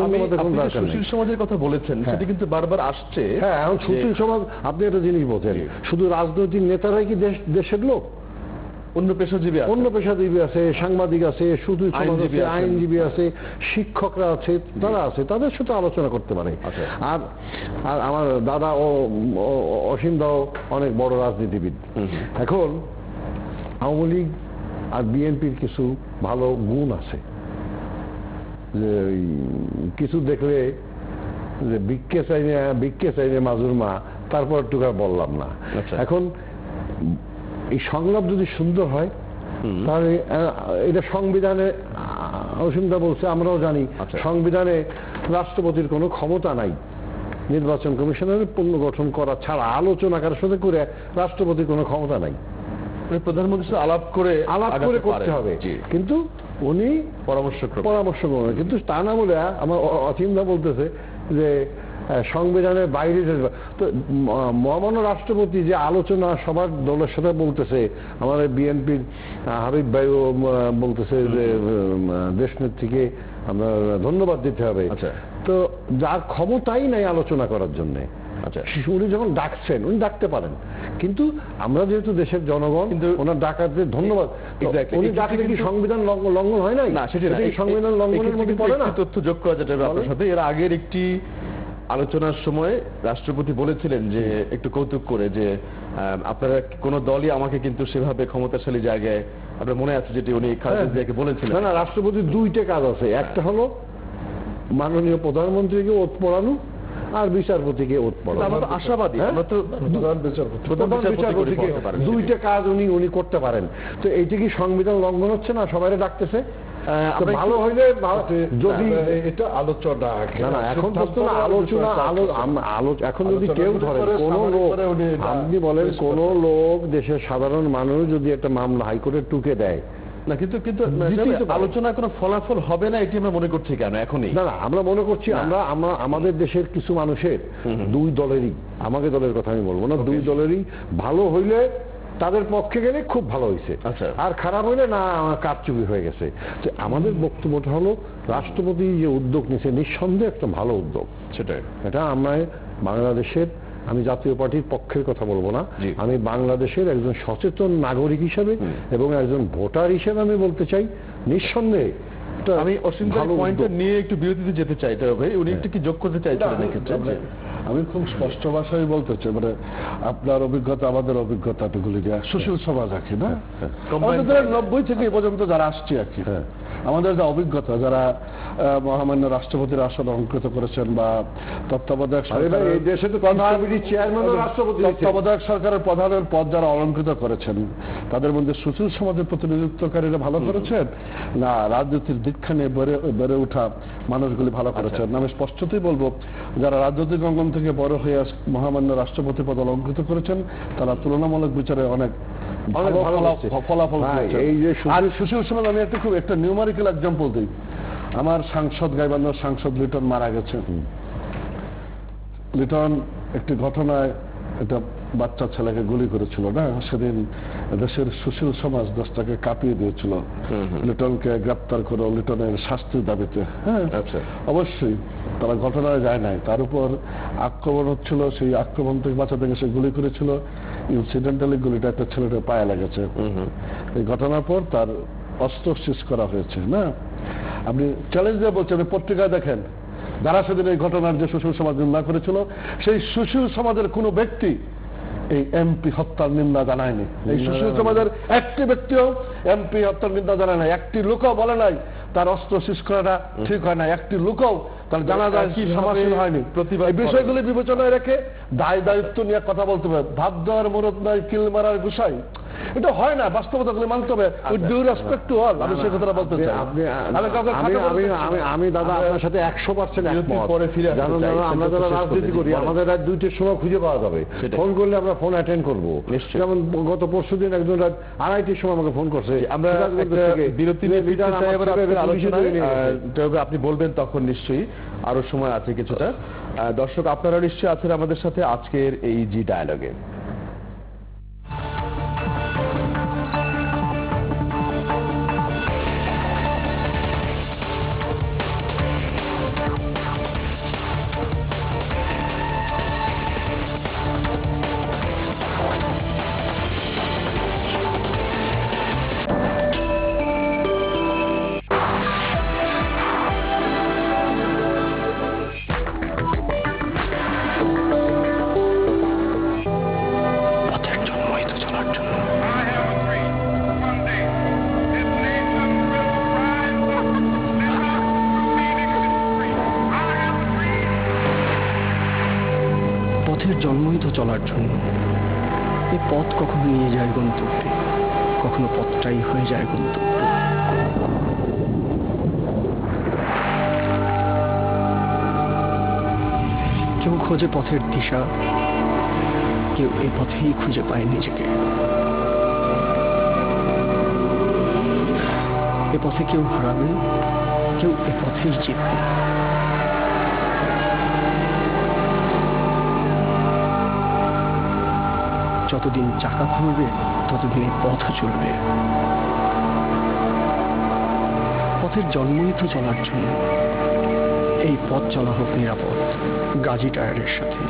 ধন্যবাদের কোনো দরকার নেই। সুশীল সমাজের কথা বলেছেন, সেটা কিন্তু বারবার আসছে। হ্যাঁ, এখন সুশীল সমাজ, আপনি একটা জিনিস বলছেন, শুধু রাজনৈতিক নেতারাই কি দেশের লোক? অন্য পেশাজীবী আছে, সাংবাদিক আছে, শুধু আইনজীবী আছে, শিক্ষকরা আছে, তারা আছে, তাদের সাথে আলোচনা করতে পারে। আর আমার দাদা অসীম দাও অনেক বড় রাজনীতিবিদ। এখন আওয়ামী লীগ আর বিএনপির কিছু ভালো গুণ আছে, যে কিছু দেখলে যে ভিক্ষে চাইনে মাজুর মা, তারপর একটু বললাম না। এখন এই সংলাপ যদি সুন্দর হয় তাহলে এটা সংবিধানে, অসীমদা বলছে, আমরাও জানি সংবিধানে রাষ্ট্রপতির কোনো ক্ষমতা নাই নির্বাচন কমিশনের পুনর্গঠন করা ছাড়া, আলোচনা কারোর সাথে করে রাষ্ট্রপতির কোনো ক্ষমতা নাই। প্রধানমন্ত্রী আলাপ করে করতে হবে, কিন্তু উনি পরামর্শ করবেন। কিন্তু তা না বলে আমার অসীমদা বলতেছে যে সংবিধানের বাইরে। তো মহামান্য রাষ্ট্রপতি যে আলোচনা সবার দলের সাথে বলতেছে, আমাদের বিএনপির হাবিব ভাইও বলতেছে যে দেশনেত্রীকে আমরা ধন্যবাদ দিতে হবে। তো যার ক্ষমতাই নাই আলোচনা করার জন্য, উনি যখন ডাকছেন, উনি ডাকতে পারেন, কিন্তু আমরা যেহেতু দেশের জনগণ, ওনার ডাকাতে ধন্যবাদ। উনি ডাকলে কি সংবিধান লঙ্ঘন হয় নাই? না, সেটা সংবিধান লঙ্ঘনের মধ্যে পড়ে না। তথ্য যোগ করা যেতে হবে আপনার সাথে। এর আগের একটি আলোচনার সময় রাষ্ট্রপতি বলেছিলেন যে একটু কৌতুক করে যে আপনারা কোন দলই আমাকে কিন্তু সেভাবে ক্ষমতাশালী জায়গায়, আপনার মনে আছে যেটি উনি খালেদা জিয়াকে বলেছিলেন। না, রাষ্ট্রপতির দুইটা কাজ আছে, একটা হলো মাননীয় প্রধানমন্ত্রীকে ওত পড়ানো, আর বিচারপতিকে ওত পড়ানো। আমরা তো আশাবাদী, আমরা তো প্রধান বিচারপতিকে দুইটা কাজ উনি করতে পারেন। তো এইটা কি সংবিধান লঙ্ঘন হচ্ছে না? সবাই ডাকতেছে ভালো হইলে, যদি এটা আলোচনা না এখন না আলোচনা এখন যদি কেউ ধরেন কোন লোক, আপনি বলেন কোন লোক দেশের সাধারণ মানুষ যদি একটা মামলা হাইকোর্টে টুকে দেয় না, কিন্তু আলোচনা কোনো ফলাফল হবে না এটি আমরা মনে করছি কেন এখনই? না, আমরা মনে করছি আমরা আমাদের দেশের কিছু মানুষের দুই দলেরই, আমাকে দলের কথা আমি বলবো না, দুই দলেরই ভালো হইলে তাদের পক্ষে গেলে খুব ভালো হয়েছে, আর খারাপ হইলে না কারচুপি হয়ে গেছে। তো আমাদের বক্তব্যটা হলো রাষ্ট্রপতি যে উদ্যোগ নিয়েছে নিঃসন্দেহে একটা ভালো উদ্যোগ, সেটাই এটা আমরা বাংলাদেশের, আমি জাতীয় পার্টির পক্ষের কথা বলবো না, আমি বাংলাদেশের একজন সচেতন নাগরিক হিসেবে এবং একজন ভোটার হিসেবে আমি বলতে চাই নিঃসন্দেহে। আমি অসীম পয়েন্টটা নিয়ে একটু বিরতিতে যেতে চাই, ভাই উনি একটু কি যোগ করতে চাইছিলেন এক্ষেত্রে? আমি খুব স্পষ্ট ভাষায় বলতে চাই, মানে আপনার অভিজ্ঞতা আমাদের অভিজ্ঞতাগুলি দেওয়া সুশীল সমাজ আছে না, আমাদের 90 থেকে এ পর্যন্ত যারা আসছে আর কি, আমাদের যে অভিজ্ঞতা, যারা মহামান্য রাষ্ট্রপতির আসন অলঙ্কৃত করেছেন বা তত্ত্বাবধায়ক তত্ত্বাবধায়ক সরকারের প্রধানের পদ যারা অলঙ্কৃত করেছেন, তাদের মধ্যে সুশীল সমাজের প্রতিনিধিত্বকারীরা ভালো করেছেন না রাজনীতির দীক্ষা নিয়ে বেড়ে ওঠা মানুষগুলি ভালো করেছেন? আমি স্পষ্টতই বলবো যারা রাজনৈতিক অঙ্গন থেকে বড় হয়ে মহামান্য রাষ্ট্রপতি পদ অলঙ্কৃত করেছেন তারা তুলনামূলক বিচারে অনেক ফলাফল পেয়েছেন। আর সুশীল সমাজ, আমি একটা নিউমারিক্যাল এক্সাম্পল দিই। আমার সাংসদ, গাইবান্ধার সাংসদ লিটন মারা গেছেন। লিটন একটি ঘটনায় একটা বাচ্চা ছেলেকে গুলি করেছিল না, সেদিন দেশের সুশীল সমাজ দেশটাকে কাঁপিয়ে দিয়েছিল লিটনকে গ্রেপ্তার করে লিটনের শাস্তির দাবিতে। হ্যাঁ, অবশ্যই তারা ঘটনায় যায় নাই, তার উপর আক্রমণ হচ্ছিল, সেই আক্রমণ থেকে বাঁচাতে গেছে গুলি করেছিল, ইনসিডেন্টালি গুলিটা একটা ছেলেটার পায়ে লেগেছে। এই ঘটনার পর তার অস্ত্র সিজ করা হয়েছে না। আপনি চ্যালেঞ্জ দিয়ে বলছেন, পত্রিকায় দেখেন যারা সেদিন এই ঘটনার যে সুশীল সমাজ নিন্দা করেছিল, সেই সুশীল সমাজের কোনো ব্যক্তি এই এমপি হত্যার নিন্দা জানায়নি। এই সুশীল সমাজের একটি ব্যক্তিও এমপি হত্যার নিন্দা জানায় নাই, একটি লোকও বলে নাই তার অস্ত্র সিজ করাটা ঠিক হয় না, একটি লোকও তার জানা যায় কি সমাজশীল হয়নি। এই বিষয়গুলি বিবেচনায় রেখে দায়িত্ব নিয়ে কথা বলতে হবে। ভাব দেওয়ার মুরত নাই, কিল মারার গুসাই, এটা হয় না, বাস্তবতাগুলি মানতে হবে। With due respect to all, আমি সেই কথাটা বলতে চাই। আমি দাদা আপনার সাথে 100% একমত। আমরা যারা রাজনীতি করি আমাদের রাত 2টের সময় খুঁজে পাওয়া যাবে, ফোন করলে আমরা ফোন অ্যাটেন্ড করবো। যেমন গত পরশুদিন একজন রাত 2:30টার সময় আমাকে ফোন করছে। আমরা বিরতি আপনি বলবেন তখন নিশ্চয়ই আরো সময় আছে কিছুটা। দর্শক আপনারা নিশ্চয়ই আছেন আমাদের সাথে আজকের এই জি ডায়ালগে। জন্মই তো চলার জন্য। এই পথ কখনো নিয়ে যায় গন্তব্যে, কখনো পথটাই হয়ে যায় গন্তব্য। কেউ খোঁজে পথের দিশা, কেউ এই পথেই খুঁজে পায় নিজেকে। এ পথে কেউ হারাবে, কেউ এ পথেই জিতবে। যতদিন চাকা ঘুরবে ততদিন এই পথ চলবে। পথের জন্মই তো চলার জন্য। এই পথ চলা হোক নিরাপদ গাজী টায়ারের সাথে।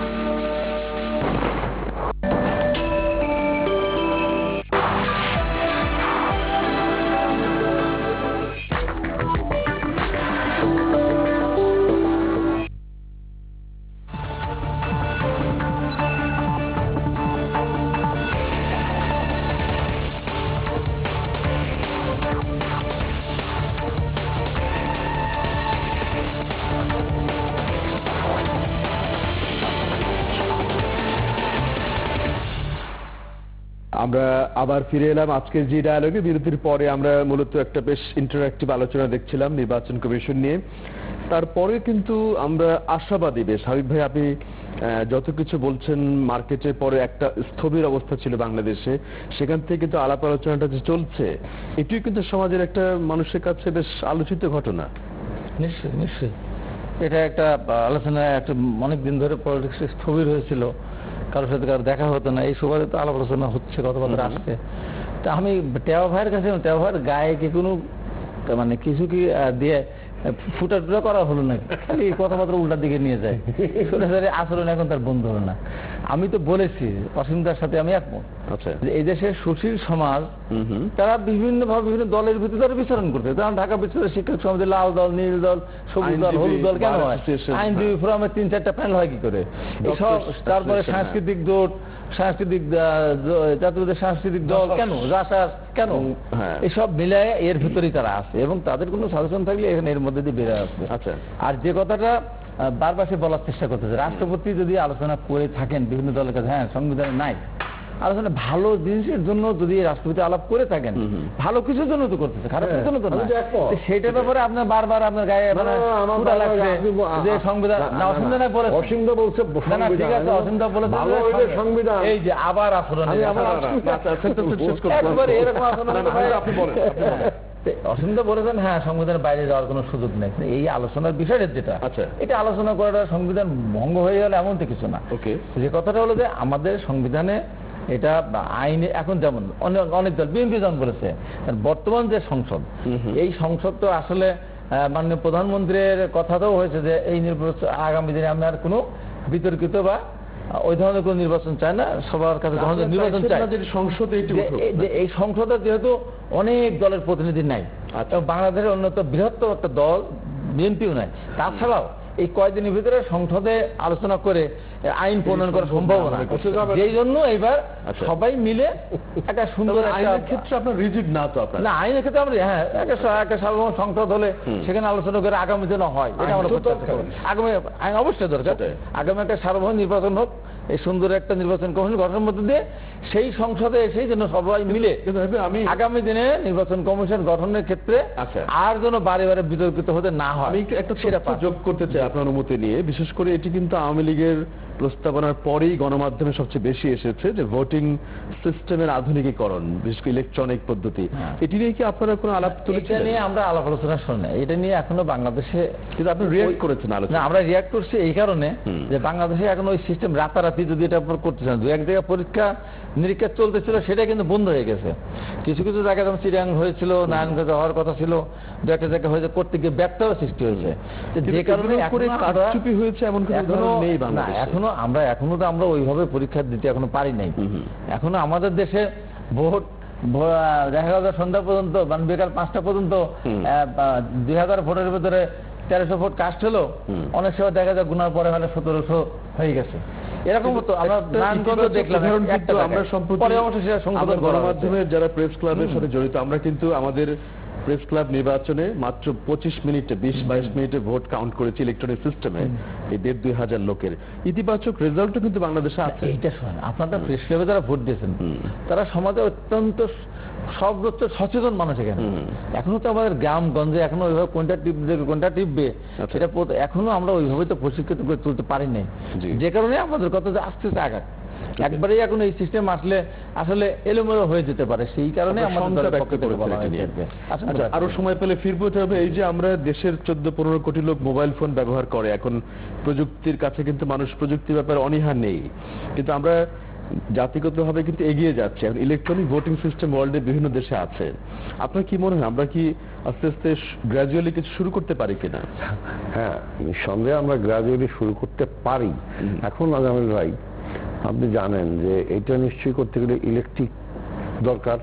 আমরা আবার ফিরে এলাম আজকের জি ডায়ালগে। বিরতির পরে আমরা মূলত একটা বেশ ইন্টারঅ্যাক্টিভ আলোচনা দেখছিলাম নির্বাচন কমিশন নিয়ে। তারপরে কিন্তু আমরা আশাবাদী বেশ। হাবিব ভাই, আপনি যত কিছু বলছেন, মার্কেটের পরে একটা স্থবির অবস্থা ছিল বাংলাদেশে, সেখান থেকে কিন্তু আলাপ আলোচনাটা যে চলছে, এটিও কিন্তু সমাজের একটা মানুষের কাছে বেশ আলোচিত ঘটনা। নিশ্চয়ই নিশ্চয়ই, এটা একটা আলোচনা, একটা অনেক দিন ধরে পলিটিক্স স্থবির হয়েছিল, কারোর সাথে কারো দেখা হতো না, এই সুবাদে তো আলাপ আলোচনা হচ্ছে, কথাবার্তা আসছে। তা আমি টেওয়া ভাইয়ের কাছে, টেওয়া ভাইয়ের গায়ে কি কোনো মানে কিছু কি দিয়ে ফুটা টুটা করা হলো নাকি? খালি কথাবার্তা উল্টার দিকে নিয়ে যায়, সরাসরি আচরণ এখন তার বন্ধ হলো না। আমি তো বলেছি, অসীমদার সাথে আমি একমত, যে এই দেশের সুশীল সমাজ তারা বিভিন্ন ভাবে বিভিন্ন দলের ভিতরে তারা বিচরণ করতে। যেমন ঢাকা বিশ্ববিদ্যালয়ের শিক্ষক সমাজে লাল দল, নীল দল, সবুজ দল, হলুদ দল কেন হয়? আইনজীবী ফোরামের 3-4টা প্যানেল হয় কি করে? এসব, তারপরে সাংস্কৃতিক জোট, সাংস্কৃতিক জাতীয়দের সাংস্কৃতিক দল কেন, রাসার কেন, এসব মিলায় এর ভিতরেই তারা আছে এবং তাদের কোনো সাজেশন থাকলে এখানে এর মধ্যে দিয়ে বেড়ে আসবে। আর যে কথাটা বারবার সে বলার চেষ্টা করতেছে, রাষ্ট্রপতি যদি আলোচনা করে থাকেন বিভিন্ন দলের কাছে, হ্যাঁ সংবিধানে নাই আলোচনা, ভালো জিনিসের জন্য যদি রাষ্ট্রপতি আলাপ করে থাকেন, ভালো কিছুর জন্য তো করতেছে, খারাপ কিছুর জন্য তো না। সেটার ব্যাপারে আপনার বারবার আপনার গায়ে লাগছে যে সংবিধান না, অসীমদা না বলে, অসীমদা বলছে না, ঠিক আছে, অসীমদা বলেছে সংবিধান, এই যে আবার আচরণ একবারে এরকম আচরণ। অসীমদা বলেছেন হ্যাঁ সংবিধানের বাইরে যাওয়ার কোনো সুযোগ নেই। এই আলোচনার বিষয়টা যেটা, এটা আলোচনা করাটা সংবিধান ভঙ্গ হয়ে গেলে এমন তো কিছু না। যে কথাটা হলো যে আমাদের সংবিধানে এটা আইনে এখন যেমন অনেক দল, বিএনপি যেমন বলেছে, বর্তমান যে সংসদ, এই সংসদ তো আসলে মাননীয় প্রধানমন্ত্রীর কথাটাও হয়েছে যে এই নির্বাচন আগামী দিনে আমরা আর কোনো বিতর্কিত বা ওই ধরনের কোন নির্বাচন চায় না, সবার কাছে নির্বাচন চায়। এই সংসদে যেহেতু অনেক দলের প্রতিনিধি নাই, বাংলাদেশের অন্যতম বৃহত্তর একটা দল বিএনপিও নাই, তাছাড়াও এই কয়েকদিনের ভিতরে সংসদে আলোচনা করে আইন প্রণয়ন করা সম্ভব না, যেই জন্য এবার সবাই মিলে একটা সুন্দর আইনের ক্ষেত্রে আপনার রিজিড না, তো আপনার না আইনের ক্ষেত্রে আমরা হ্যাঁ একটা সার্বভৌম সংসদ হলে সেখানে আলোচনা করে আগামী দিন হয়, এটা আমরা আগামী আইন অবশ্যই দরকার। আগামী একটা সার্বভৌম নির্বাচন হোক, এই সুন্দর একটা নির্বাচন কমিশন গঠনের মধ্যে দিয়ে সেই সংসদে এসেই যেন সবাই মিলে আমি আগামী দিনে নির্বাচন কমিশন গঠনের ক্ষেত্রে আর যেন বারে বারে বিতর্কিত হতে না হয়। আমি একটা সেটা যোগ করতে চাই আপনার অনুমতি নিয়ে। বিশেষ করে এটি কিন্তু আওয়ামী লীগের প্রস্তাবনার পরেই গণমাধ্যমে সবচেয়ে বেশি এসেছে, যে ভোটিং সিস্টেমের আধুনিকীকরণ, বিশেষ করে ইলেকট্রনিক পদ্ধতি। এটি নিয়ে কি আপনারা কোনো আলাপ তুলেছেন? এটা নিয়ে আমরা আলাপ আলোচনা শুনি না, এটা নিয়ে এখনো বাংলাদেশে, কিন্তু আপনি রিঅ্যাক্ট করেছেন আলোচনা। আমরা রিঅ্যাক্ট করছি এই কারণে যে বাংলাদেশে এখন ওই সিস্টেম রাতারাতি যদি এটা করতেছেন, দু এক জায়গায় পরীক্ষা নিরীক্ষা চলতেছিল, সেটা কিন্তু বন্ধ হয়ে গেছে। কিছু কিছু জায়গায় যেমন চিরাং হয়েছিল, নারায়ণগঞ্জে হওয়ার কথা ছিল, দু একটা জায়গায় হয়েছে, করতে গিয়ে ব্যর্থতা সৃষ্টি হয়েছে, যে কারণে কারচুপি হয়েছে এমন কোনো নেই বাংলাদেশে। এখনো তো আমরা ওইভাবে পরীক্ষা দিতে এখনো পারি নাই। এখনো আমাদের দেশে ভোট দেখা গেল সন্ধ্যা পর্যন্ত, মানে বিকাল 5টা পর্যন্ত 2000 ভোটের ভিতরে 1300 ভোট কাস্ট হলো, অনেক সময় দেখা যায় গুনার পরে হলে 1700 হয়ে গেছে। এরকম হতো আমরা নারায়ণগঞ্জ দেখলাম। আমরা সম্প্রতি গণমাধ্যমের যারা প্রেস ক্লাবের সাথে জড়িত, আমরা কিন্তু আমাদের প্রেস ক্লাব নির্বাচনে মাত্র 25 মিনিটে 20-22 মিনিটে ভোট কাউন্ট করেছি ইলেকট্রনিক সিস্টেমে, এই 1,500 লোকের ইতিবাচক রেজাল্টও কিন্তু বাংলাদেশে আছে। এইটা শোনেন, আপনারা প্রেস ক্লাবে যারা ভোট দিয়েছেন তারা সমাজে অত্যন্ত সর্বোচ্চ সচেতন মানুষ। এখানে এখনো তো আমাদের গ্রামগঞ্জে এখনো ওইভাবে কোনটা টিপবে সেটা এখনো আমরা ওইভাবে তো প্রশিক্ষিত করে তুলতে পারি নাই, যে কারণে আমাদের কথা যে আস্তে আস্তে আঘাত একবারেই এখন এই সিস্টেম আসলে এলোমেলো হয়ে যেতে পারে, সেই কারণে আরো সময় পেলে ফিরবো। হবে এই যে আমরা দেশের 14-15 কোটি লোক মোবাইল ফোন ব্যবহার করে, এখন প্রযুক্তির কাছে কিন্তু মানুষ প্রযুক্তির ব্যাপারে অনীহা নেই, কিন্তু আমরা জাতিগতভাবে কিন্তু এগিয়ে যাচ্ছে। এখন ইলেকট্রনিক ভোটিং সিস্টেম ওয়ার্ল্ডের বিভিন্ন দেশে আছে। আপনার কি মনে হয় আমরা কি আস্তে আস্তে গ্র্যাজুয়ালি কিছু শুরু করতে পারি কিনা? হ্যাঁ, নিঃসন্দেহে আমরা গ্র্যাজুয়ালি শুরু করতে পারি। এখন আজামিল ভাই, আপনি জানেন যে এটা নিশ্চয়ই করতে গেলে ইলেকট্রিক দরকার,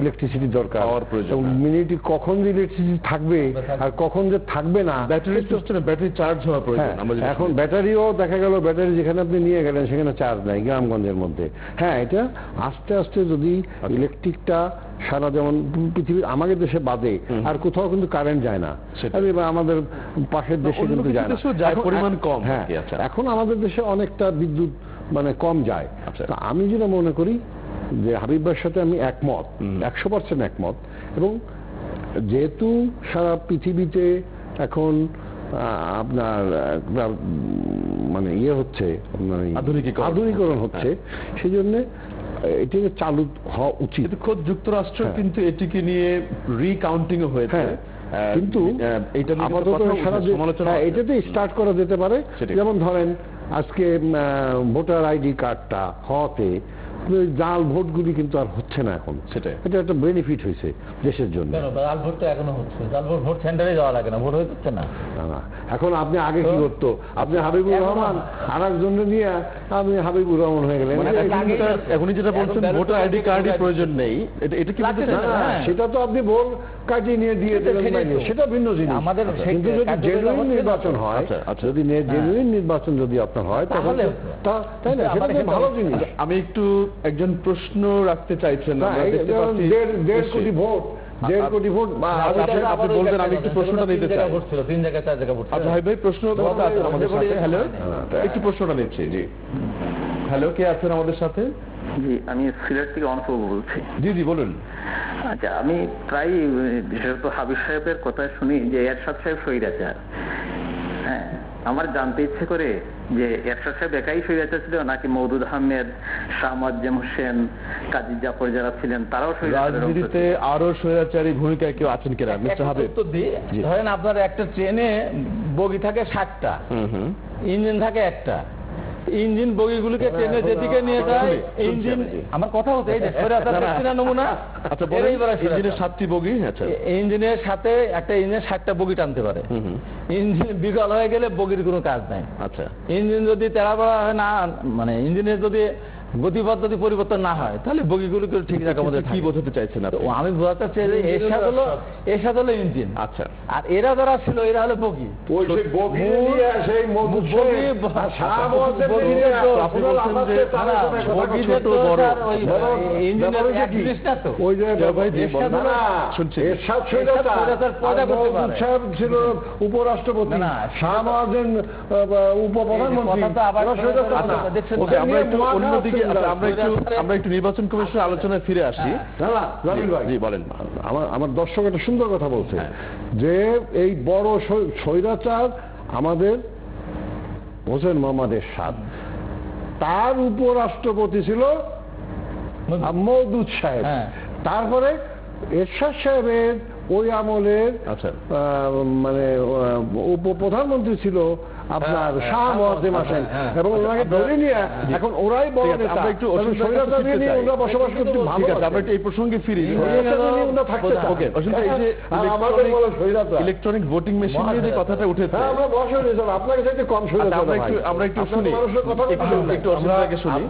ইলেকট্রিসিটি দরকার, এবং মিনিটে কখন যে ইলেকট্রিসিটি থাকবে আর কখন যে থাকবে না, ব্যাটারি সিস্টেমে ব্যাটারি চার্জ হওয়া প্রয়োজন। এখন ব্যাটারিও দেখা গেল, ব্যাটারি যেখানে আপনি নিয়ে গেলেন সেখানে চার্জ নাই গ্রামগঞ্জের মধ্যে। হ্যাঁ, এটা আস্তে আস্তে যদি ইলেকট্রিকটা সারা, যেমন পৃথিবীর আমাদের দেশে বাদে আর কোথাও কিন্তু কারেন্ট যায় না, আমাদের পাশের দেশে কিন্তু যায় না, পরিমাণ কম। হ্যাঁ, এখন আমাদের দেশে অনেকটা বিদ্যুৎ মানে কম যায়। আমি যেটা মনে করি যে হাবিব ভাইয়ের সাথে আমি একমত, 100% একমত। এবং যেহেতু সারা পৃথিবীতে এখন আপনার মানে ইয়ে হচ্ছে, আধুনিকরণ হচ্ছে, সেই জন্য এটিকে চালু হওয়া উচিত। খোদ যুক্তরাষ্ট্র কিন্তু এটিকে নিয়ে রিকাউন্টিং হয়েছে, কিন্তু আপাতত এটাতে স্টার্ট করা যেতে পারে। যেমন ধরেন আজকে ভোটার আইডি কার্ডটা হওয়াতে জাল ভোটগুলি কিন্তু আর হচ্ছে না এখন, এটা একটা বেনিফিট হয়েছে দেশের জন্য। জাল ভোট তো এখনো হচ্ছে, জাল ভোট সেন্টারে যাওয়া লাগে না, ভোট হচ্ছে না। এখন আপনি আগে কি করতো, আপনি হাবিবুর রহমান আর একজন নিয়ে আমি হাবিবুর রহমান হয়ে গেলেন। এখনই যেটা বলছেন ভোটার আইডি কার্ডের প্রয়োজন নেই, এটা কি সেটা তো আপনি ভোট কার্ডই নিয়ে দিয়ে দিলেন, সেটা ভিন্ন জিনিস। কিন্তু যদি জেনুইন নির্বাচন হয়, যদি জেনুইন নির্বাচন যদি আপনার হয় তাহলে তাই না, সেটা ভালো জিনিস। আমি একটু একজন প্রশ্ন রাখতে চাইছেন, 1.5 কোটি ভোট, 1.5 কোটি ভোট আপনি বলবেন, আমি একটু প্রশ্নটা নিতে চাই। 3 জায়গায় 4 জায়গায় ভোট। আচ্ছা ভাই প্রশ্ন আছেন আমাদের সাথে। হ্যালো, একটু প্রশ্নটা নিচ্ছি। জি হ্যালো, কে আছেন আমাদের সাথে? জি, আমি সিলেট থেকে অনুভব বলছি। জি বলুন। আচ্ছা, আমি প্রায় বিশেষত হাবিব সাহেবের কথা শুনি যে এরশাদ সাহেব স্বৈরাচার। হ্যাঁ, আমার জানতে ইচ্ছে করে যে এরশাদ সাহেব একাই স্বৈরাচার ছিল নাকি মওদুদ আহমেদ, শাহ মুয়াজ্জেম হোসেন, কাজী জাফর যারা ছিলেন তারাও স্বৈরাচার? রাজনীতিতে আরো স্বৈরাচারী ভূমিকায় কেউ আছেন কিনা মিস্টার হাবিব? ধরেন আপনার একটা ট্রেনে বগি থাকে 60টা, ইঞ্জিন থাকে একটা, ইঞ্জিন বগিগুলোকে ট্রেনে যেদিকে নিয়ে যায় ইঞ্জিন, আমার কথা হচ্ছে এই যে স্বৈরাচার নমুনা। আচ্ছা বলেন, ইঞ্জিনের 7টি বগি, আচ্ছা ইঞ্জিনের সাথে একটা ইঞ্জিনের 60টা বগি টানতে পারে। ইঞ্জিন বিকল হয়ে গেলে বগির কোনো কাজ নাই। আচ্ছা, ইঞ্জিন যদি তেড়াবেড়া হয় না, মানে ইঞ্জিনের যদি গতিপথ যদি পরিবর্তন না হয় তাহলে বগিগুলোকে ঠিক রাখা আমাদের। কি বোঝাতে চাইছেন আপনি? আমি বোঝাতে চাই যে এরশাদ হলো ইঞ্জিন, আচ্ছা, আর এরা যারা ছিল এরা হলো বগি। ছিল উপরাষ্ট্রপতি, শাহ মুয়াজ্জেম উপপ্রধানমন্ত্রী। অন্যদিকে আমরা একটু নির্বাচন কমিশনের আলোচনায় ফিরে আসি। বলেন। আমার দর্শক একটা সুন্দর কথা বলছে যে এই বড় স্বৈরাচার আমাদের হোসেন মোহাম্মদ এরশাদ, তার উপরাষ্ট্রপতি ছিল মওদুদ সাহেব, তারপরে এরশাদ সাহেবের ওই আমলের মানে উপপ্রধানমন্ত্রী ছিল আপনার শাহ মুয়াজ্জেম হোসেন, এবং ওনাকে ধরে নিয়ে এখন ওরাই বড় নেতা। আমরা একটু ওরা বসবাস করতে ভালো আছে। আমরা একটু এই প্রসঙ্গে ফিরি। ইলেকট্রনিক ভোটিং মেশিন নিয়ে যে কথাটা উঠেছে, আমরা বসে আপনাকে চাইতে কম আমরা একটু শুনি,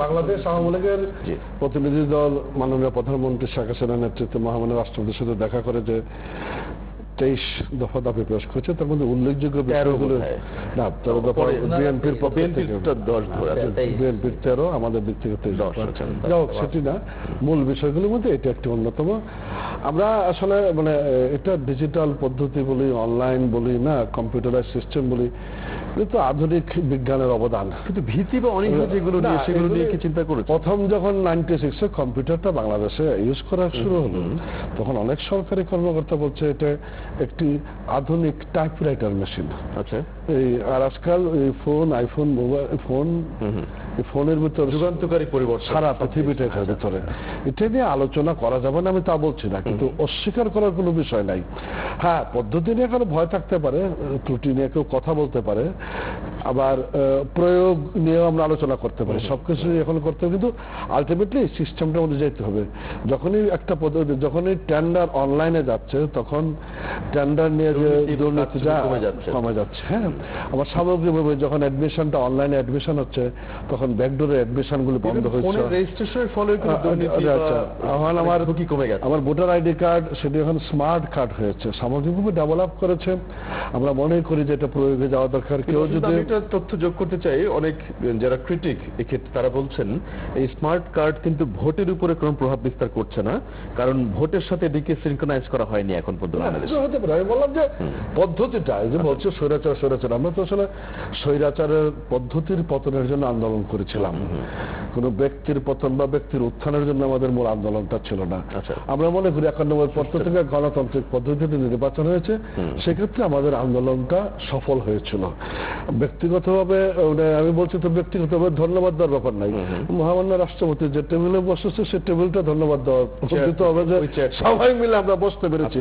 বাংলাদেশ আওয়ামী লীগের প্রতিনিধি দল মাননীয় প্রধানমন্ত্রী শেখ হাসিনার নেতৃত্বে মহামান্য রাষ্ট্রপতির সাথে দেখা করে যে 23 দফা দাবি পেশ করেছে, তার মধ্যে উল্লেখযোগ্য বিষয়গুলো না, 13 দফা বিএনপির পক্ষ থেকে 10, বিএনপির 13, আমাদের দিক থেকে 10। সেটি না, মূল বিষয়গুলোর মধ্যে এটা একটি অন্যতম। আমরা আসলে মানে এটা ডিজিটাল পদ্ধতি বলি, অনলাইন বলি না, কম্পিউটারাইজ সিস্টেম বলি, কিন্তু আধুনিক বিজ্ঞানের অবদান। কিন্তু ভীতি বা অনীহা যেগুলো নিয়ে, সেগুলো নিয়ে কি চিন্তা করেছে? প্রথম যখন 96-এ কম্পিউটারটা বাংলাদেশে ইউজ করা শুরু হলো, তখন অনেক সরকারি কর্মকর্তা বলছে এটা একটি আধুনিক টাইপরাইটার মেশিন। আচ্ছা, আর আজকাল ফোন, আইফোন, মোবাইল ফোন, ফোনের ভিতরে যুগান্তকারী পরিবর্তন সারা পৃথিবীটার ভিতরে। এটা নিয়ে আলোচনা করা যাবে না, আমি তা বলছি না, কিন্তু অস্বীকার করার কোনো বিষয় নাই। হ্যাঁ, পদ্ধতি নিয়ে কারো ভয় থাকতে পারে, ত্রুটি নিয়ে কেউ কথা বলতে পারে, আবার প্রয়োগ নিয়েও আমরা আলোচনা করতে পারি, সবকিছু এখন করতে হবে, কিন্তু আলটিমেটলি সিস্টেমটার মধ্যে যেতে হবে। যখনই একটা পদ্ধতি, যখনই টেন্ডার অনলাইনে যাচ্ছে, তখন টেন্ডার নিয়ে যে দুর্নীতিটা কমে যাচ্ছে। হ্যাঁ, আবার সামগ্রিকভাবে যখন অ্যাডমিশনটা অনলাইনে অ্যাডমিশন হচ্ছে, তখন ব্যাকডোরে অ্যাডমিশন গুলো বন্ধ হচ্ছে। রেজিস্ট্রেশনের ফলে এখন আমার কি কমে গেছে, আমার ভোটার আইডি কার্ড সেটি এখন স্মার্ট কার্ড হয়েছে, সামগ্রিকভাবে ডেভেলপ করেছে। আমরা মনে করি যে এটা প্রয়োগে যাওয়া দরকার। কেউ যদি একটা তথ্য যোগ করতে চাই, অনেক যারা ক্রিটিক এক্ষেত্রে তারা বলছেন এই স্মার্ট কার্ড কিন্তু ভোটের উপরে কোনো প্রভাব বিস্তার করছে না, কারণ ভোটের সাথে এদিকে সিনক্রোনাইজ করা হয়নি এখন পর্যন্ত বাংলাদেশে। হতে পারে, আমি বললাম যে পদ্ধতিটা, এই যে বলছে স্বৈরাচার স্বৈরাচার, আমরা তো আসলে স্বৈরাচারের পদ্ধতির পতনের জন্য আন্দোলন করেছিলাম, কোন ব্যক্তির পতন বা ব্যক্তির উত্থানের জন্য আমাদের মূল আন্দোলনটা ছিল না। আমরা মনে করি 91 পর থেকে গণতান্ত্রিক পদ্ধতিতে নির্বাচন হয়েছে, সেক্ষেত্রে আমাদের আন্দোলনটা সফল হয়েছিল। ব্যক্তিগতভাবে আমি বলছি তো ব্যক্তিগতভাবে ধন্যবাদ দেওয়ার ব্যাপার নাই, মহামান্য রাষ্ট্রপতি যে টেবিলে বসেছে সে টেবিলটা ধন্যবাদ দেওয়ার হবে যে সবাই মিলে আমরা বসতে পেরেছি।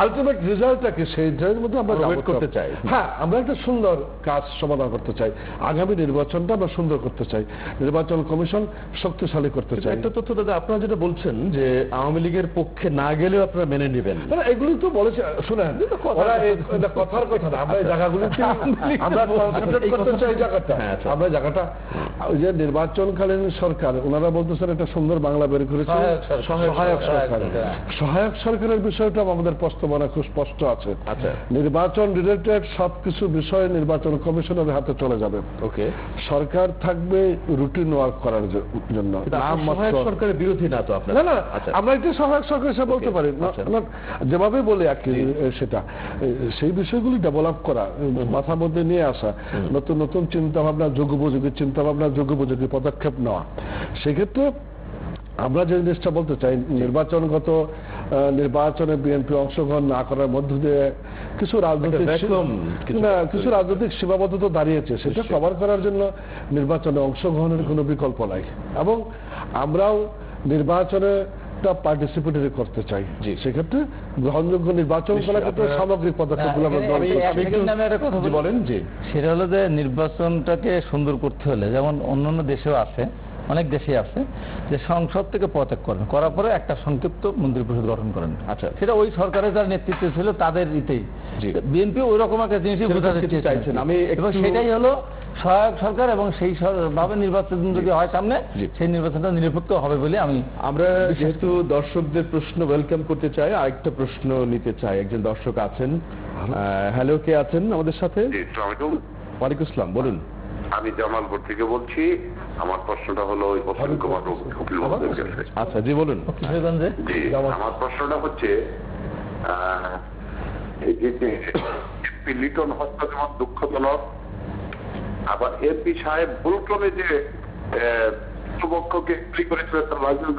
আলটিমেট রেজাল্টটা কি সেইটার মধ্যে আমরা করতে চাই। হ্যাঁ, আমরা একটা সুন্দর কাজ সমাধান করতে চাই, আগামী নির্বাচনটা আমরা সুন্দর করতে চাই, নির্বাচন কমিশন শক্তিশালী করতে চাই। একটা তথ্য দাদা, আপনারা যেটা বলছেন যে আওয়ামী লীগের পক্ষে না গেলেও আপনারা মেনে নেবেন, এগুলি তো বলেছে। শুনেন, কথার কথা না, আমরা এই জায়গাগুলিতে আমরা কনসেন্ট্রেট করতে চাই। জায়গাটা আমরা জায়গাটা ওই যে নির্বাচনকালীন সরকার ওনারা বলতেছেন একটা সুন্দর বাংলা বের করেছে সহায়ক সরকার। সহায়ক সরকারের বিষয়টা আমাদের প্রস্তাবনা খুব স্পষ্ট আছে। নির্বাচন রিলেটেড সবকিছু বিষয় নির্বাচন কমিশনের হাতে চলে যাবে। ওকে, সরকার থাকবে রুটিন ওয়ার্ক করার জন্য। সরকারের বিরোধী না তো আপনারা? না, আমরা এটা সহায়ক সরকার হিসেবে বলতে পারি, যেভাবে বলি আর কি, সেটা সেই বিষয়গুলি ডেভেলপ করা, মাথার মধ্যে নিয়ে আসা, নতুন নতুন চিন্তা ভাবনা, যুগোপযোগী চিন্তা ভাবনা, যুগোপযোগী পদক্ষেপ নেওয়া। সেক্ষেত্রে আমরা যে জিনিসটা বলতে চাই, নির্বাচনে বিএনপি অংশগ্রহণ না করার মধ্য দিয়ে কিছু রাজনৈতিক সীমাবদ্ধতা দাঁড়িয়েছে, সেটা কভার করার জন্য নির্বাচনে অংশগ্রহণের কোনো বিকল্প নাই, এবং আমরাও নির্বাচনে পার্টিসিপেটরি করতে চাই। সেক্ষেত্রে গ্রহণযোগ্য নির্বাচন করার ক্ষেত্রে সামগ্রিক পদক্ষেপগুলো বলেন যে সেটা হলো যে নির্বাচনটাকে সুন্দর করতে হলে, যেমন অন্যান্য দেশেও আছে, অনেক দেশে আছে যে সংসদ থেকে পদত্যাগ করেন, করার পরে একটা সংক্ষিপ্ত মন্ত্রিপরিষদ গঠন করেন। সেটা ওই সরকারের যার নেতৃত্বে ছিল তাদের ইতেই। বিএনপি ওই রকম একটা জিনিসই বোঝাতে চাইছেন, এবং সেটাই হলো সহায়ক সরকার, এবং সেই ভাবে নির্বাচন যদি হয় সামনে, সেই নির্বাচনটা নিরপেক্ষ হবে বলে আমরা যেহেতু দর্শকদের প্রশ্ন ওয়েলকাম করতে চাই, আরেকটা প্রশ্ন নিতে চাই। একজন দর্শক আছেন। হ্যালো, কে আছেন আমাদের সাথে? ওয়ালাইকুম আসসালাম, বলুন। আমি জামালপুর থেকে বলছি। আমার প্রশ্নটা হলো ওই হোসেন কুমার উকিল মহোদয়ের কাছে। আচ্ছা, জি বলুন। জি, আমার প্রশ্নটা হচ্ছে এই যে লিটন হত্যা যেমন দুঃখজনক, আবার এপি সাহেব ভুলক্রমে যে পক্ষকে ফ্রি করেছিল তার লাইসেন্স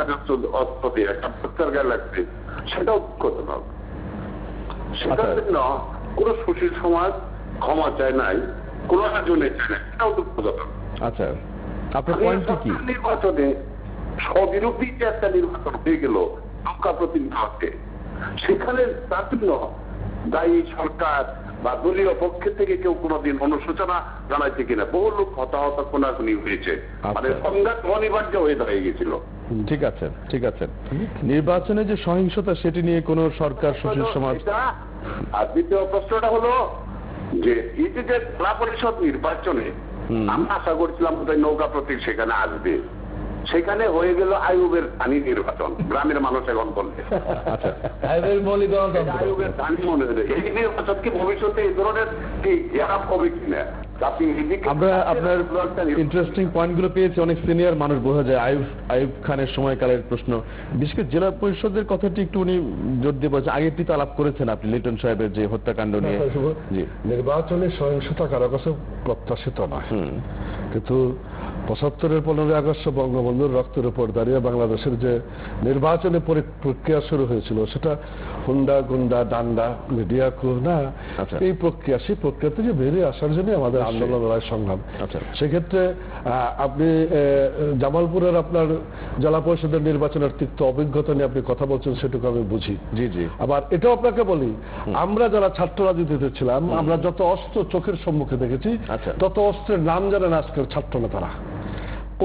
অস্ত্র দিয়ে একটা হত্যার গায়ে লাগছে, সেটাও দুঃখজনক। সেটার জন্য কোন সুশীল সমাজ ক্ষমা চায় নাই, কোন জন্য চায় না, সেটাও দুঃখজনক। আচ্ছা, আপনার পয়েন্টটা কি? নির্বাচনে স্ববিরোধী যে একটা নির্বাচন হয়ে গেল নৌকা প্রতিনিধি, সেখানে তার জন্য দায়ী সরকার বা দলীয় পক্ষে থেকে কেউ কোনোদিন অনুশোচনা জানাইছে কিনা? বহু লোক হতাহত কোনাকুনি হয়েছে, মানে সংঘাত অনিবার্য হয়ে দাঁড়িয়ে গেছিল। ঠিক আছে, ঠিক আছে। নির্বাচনে যে সহিংসতা, সেটি নিয়ে কোন সরকার, সুশীল সমাজ। আর দ্বিতীয় প্রশ্নটা হলো যে এই যে জেলা পরিষদ নির্বাচনে আমরা আশা করছিলাম নৌকা প্রতীক সেখানে আসবে, সেখানে হয়ে গেল আইয়ুবের ধানি নির্বাচন। গ্রামের মানুষ এখন বলছে আইয়ুবের ধানি মনে হলে এই নির্বাচন কি ভবিষ্যতে এই ধরনের কি গ্যাপ হবে কিনা? আমরা আপনার ইন্টারেস্টিং পয়েন্টগুলো পেয়েছি, অনেক সিনিয়র মানুষ, বোঝা যায় আইয়ুব খানের সময়কালের প্রশ্ন, বিশেষ করে জেলা পরিষদের কথাটি একটু উনি জোর দিয়ে বলছেন। আগেরটি তো আলাপ করেছেন আপনি লিটন সাহেবের যে হত্যাকাণ্ড নিয়ে। নির্বাচনে সহিংসতা কারো কাছে প্রত্যাশিত নয়, কিন্তু ৭৫-এর 15ই আগস্ট বঙ্গবন্ধুর রক্তের উপর দাঁড়িয়ে বাংলাদেশের যে নির্বাচনের প্রক্রিয়া শুরু হয়েছিল, সেটা হুন্ডা গুন্ডা ডান্ডা মিডিয়া কু না, এই প্রক্রিয়া, সেই প্রক্রিয়া থেকে বেরিয়ে আসার জন্য আমাদের আন্দোলন লড়াই সংগ্রাম। সেক্ষেত্রে আপনি জামালপুরের আপনার জেলা পরিষদের নির্বাচনের তিক্ত অভিজ্ঞতা নিয়ে আপনি কথা বলছেন, সেটুকু আমি বুঝি। জি জি। আবার এটাও আপনাকে বলি, আমরা যারা ছাত্র রাজনীতিতে ছিলাম, আমরা যত অস্ত্র চোখের সম্মুখে দেখেছি, তত অস্ত্রের নাম জানেন আজকের ছাত্র নেতারা।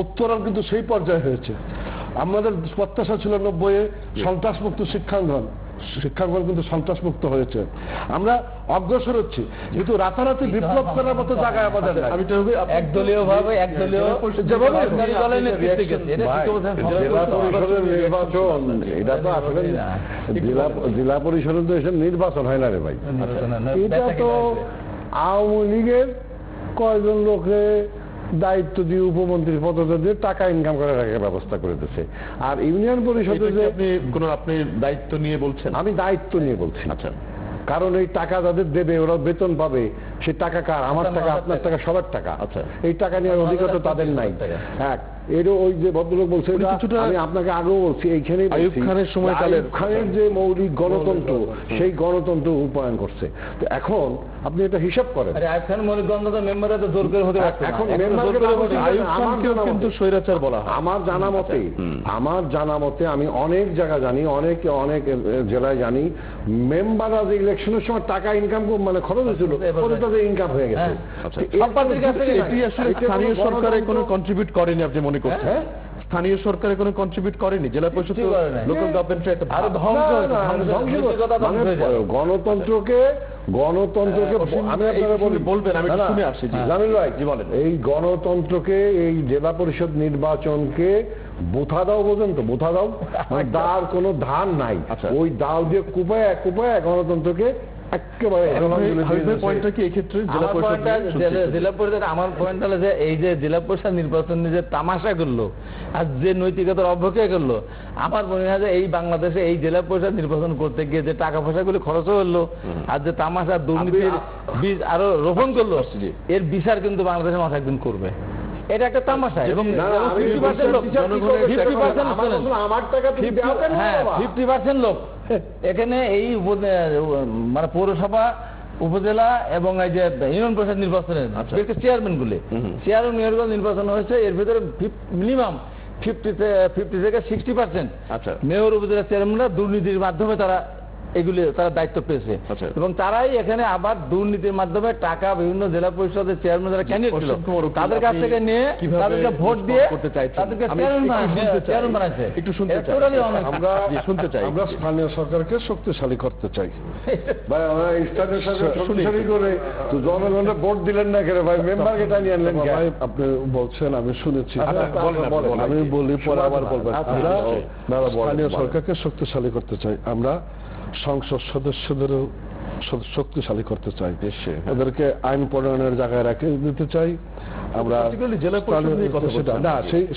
উত্তরণ কিন্তু সেই পর্যায়ে হয়েছে। আমাদের প্রত্যাশা ছিল 90-এ সন্ত্রাসমুক্ত শিক্ষাঙ্গন কিন্তু সন্ত্রাসমুক্ত হয়েছে। আমরা অগ্রসর হচ্ছি, কিন্তু রাতারাতি বিপ্লব করার মতো জায়গায় আমাদের একদলীয় ভাবে নির্বাচন, এটা তো আসলে জেলা পরিষদের তো এসে নির্বাচন হয় না রে ভাই, এটা তো আওয়ামী লীগের কয়জন লোকে দায়িত্ব দিয়ে উপমন্ত্রী পদটা দিয়ে টাকা ইনকাম করার একটা ব্যবস্থা করে দিচ্ছে। আর ইউনিয়ন পরিষদে যে আপনি দায়িত্ব নিয়ে বলছেন? আমি দায়িত্ব নিয়ে বলছি। আচ্ছা, কারণ এই টাকা যাদের দেবে ওরা বেতন পাবে, সেই টাকা কার? আমার টাকা, আপনার টাকা, সবার টাকা। আচ্ছা, এই টাকা নেওয়ার অধিকার তো তাদের নাই। এক এরও ওই যে ভদ্রলোক বলছে, আমি আপনাকে আগেও বলছি, এইখানে আইয়ুব খানের সময়কালে আইয়ুব খানের যে মৌলিক গণতন্ত্র, সেই গণতন্ত্র রূপায়ণ করছে। তো এখন আপনি এটা হিসাব করেন, আইয়ুব খান মৌলিক গণতন্ত্র মেম্বাররা তো জোর করে হতে পারছে না। এখন আইয়ুব খানকেও কিন্তু স্বৈরাচার বলা হয়। আমার জানা মতে আমি অনেক জায়গা জানি, অনেক জেলায় জানি, মেম্বাররা যে ইলেকশনের সময় টাকা ইনকাম মানে খরচ হয়েছিল, তাদের ইনকাম হয়ে গেছে। এটি আসলে স্থানীয় সরকারের কোনো কন্ট্রিবিউট করেনি আপনি মনে করছেন? স্থানীয় সরকারে কোনো কন্ট্রিবিউট করেনি? জেলা পরিষদ, লোকাল গভর্নমেন্টের একটা গণতন্ত্রকে আমি আপনারা বলবেন, আমি শুনে আসছি। জামিল ভাই জি বলেন, এই গণতন্ত্রকে, এই জেলা পরিষদ নির্বাচনকে বোথা দাও, বোঝেন তো? বোথা দাও মানে দার কোনো ধান নাই, ওই দাও দিয়ে কুপায় গণতন্ত্রকে একেবারে। পয়েন্টটা কি এই ক্ষেত্রে জেলা পরিষদ? আমার পয়েন্ট হলো যে এই যে জেলা পরিষদ নির্বাচনে যে তামাশা করলো আর যে নৈতিকতার অবক্ষয় করলো, আমার মনে হয় যে এই বাংলাদেশে এই জেলা পরিষদ নির্বাচন করতে গিয়ে যে টাকা পয়সাগুলো খরচ হলো আর যে তামাশা দুর্নীতির বীজ আরো রোপণ করলো, এর বিচার কিন্তু বাংলাদেশের মাথা একদিন করবে। এটা একটা তামাশা। এবং 50% লোক এখানে এই মানে পৌরসভা, উপজেলা এবং এই যে ইউনিয়ন পরিষদ নির্বাচনের চেয়ারম্যান নির্বাচন হয়েছে, এর ভিতরে মিনিমাম 50 থেকে 60% মেয়র, উপজেলা চেয়ারম্যানরা দুর্নীতির মাধ্যমে তারা দায়িত্ব পেয়েছে। এবং তারাই এখানে আবার দুর্নীতির মাধ্যমে টাকা বিভিন্ন জেলা পরিষদের চেয়ারম্যান যারা ক্যান্ডিডেট ছিল তাদের কাছ থেকে নিয়ে তাদেরকে ভোট দিয়ে তাদেরকে চেয়ারম্যান বানাইছে। একটু শুনতে চাই। আমরা স্থানীয় সরকারকে শক্তিশালী করতে চাই ভাই। স্থানীয় সরকার শক্তিশালী করে তো জনগণের ভোট দিলেন না কেন ভাই? মেম্বারকে টানিয়ে আনলেন ভাই? আপনি বলছেন, আমি শুনেছি, আমি বলি পরে আবার বলবেন। আমরা স্থানীয় সরকারকে শক্তিশালী করতে চাই, আমরা সংসদ সদস্যদেরও শক্তিশালী করতে চাই, ওদেরকে আইন প্রণয়নের জায়গায় রেখে দিতে চাই। আমরা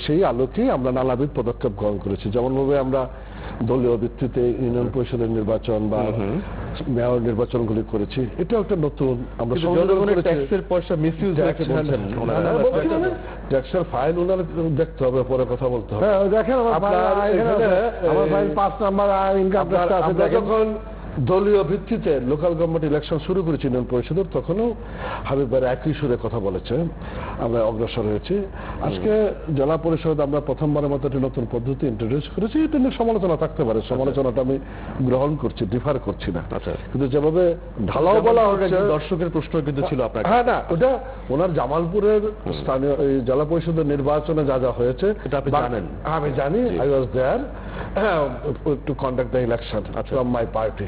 সেই আলোকেই আমরা নানাবিধ পদক্ষেপ গ্রহণ করেছি। যেমনভাবে আমরা দলীয় ভিত্তিতে ইউনিয়ন পরিষদের নির্বাচন বা মেয়র নির্বাচনগুলি করেছি, এটা একটা নতুন। আমরা ট্যাক্সের পয়সা মিসইউজ ট্যাক্সের ফাইল ওনারা দেখতে হবে, পরে কথা বলতে হবে। দেখেন আমার ফাইল 5 নাম্বার ইনকাম ট্যাক্স আছে। যখন দলীয় ভিত্তিতে লোকাল গভর্নমেন্ট ইলেকশন শুরু করেছি ইউনিয়ন পরিষদের, তখনও হাবিব ভাই একই সুরে কথা বলেছে, আমরা অগ্রসর হয়েছি। আজকে জেলা পরিষদ আমরা প্রথমবারের মতো একটি নতুন পদ্ধতি ইন্ট্রোডিউস করেছি। এটা নিয়ে সমালোচনা থাকতে পারে, সমালোচনাটা আমি গ্রহণ করছি, ডিফার করছি না। কিন্তু যেভাবে ঢালাও বলা হচ্ছে, দর্শকের প্রশ্ন কিন্তু ছিল আপনার। হ্যাঁ, না ওটা ওনার জামালপুরের স্থানীয় জেলা পরিষদের নির্বাচনে যা যা হয়েছে এটা আপনি জানেন। আমি জানি, I was there to conduct the election from my party.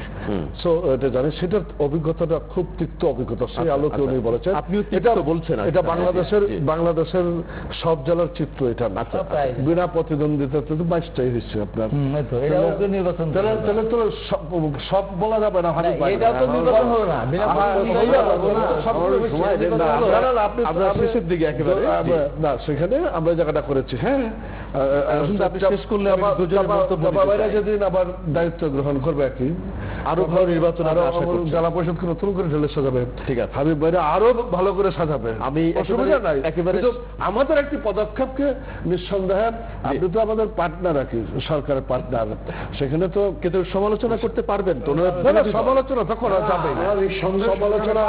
So এটা জানি, সেটার অভিজ্ঞতাটা খুব তিক্ত অভিজ্ঞতা। সেই আলোকে উনি বলেছেন, এটা বলছেন এটা বাংলাদেশের সব জেলার চিত্র এটা না। বিনা প্রতিদ্বন্দ্বিতাতে তো 22টাই হচ্ছে আপনার। তাহলে তো সব বলা যাবে না। শেষের দিকে একেবারে না, সেখানে আমরা জায়গাটা করেছি। হ্যাঁ, শেষ করলে যেদিন আবার দায়িত্ব গ্রহণ করবে একই আরো ভালো নির্বাচন, জেলা পরিষদকে নতুন করে ঢেলে সাজাবে। ঠিক আছে, হাবিব ভাইরা আরো ভালো করে সাজাবে, আমি অসুবিধা নাই। একেবারে আমাদের একটি পদক্ষেপকে নিঃসন্দেহে, আপনি তো আমাদের পার্টনার, আর কি সরকারের পার্টনার, সেখানে তো কিন্তু সমালোচনা করতে পারবেন তো? সমালোচনা তো করা যাবে, সমালোচনা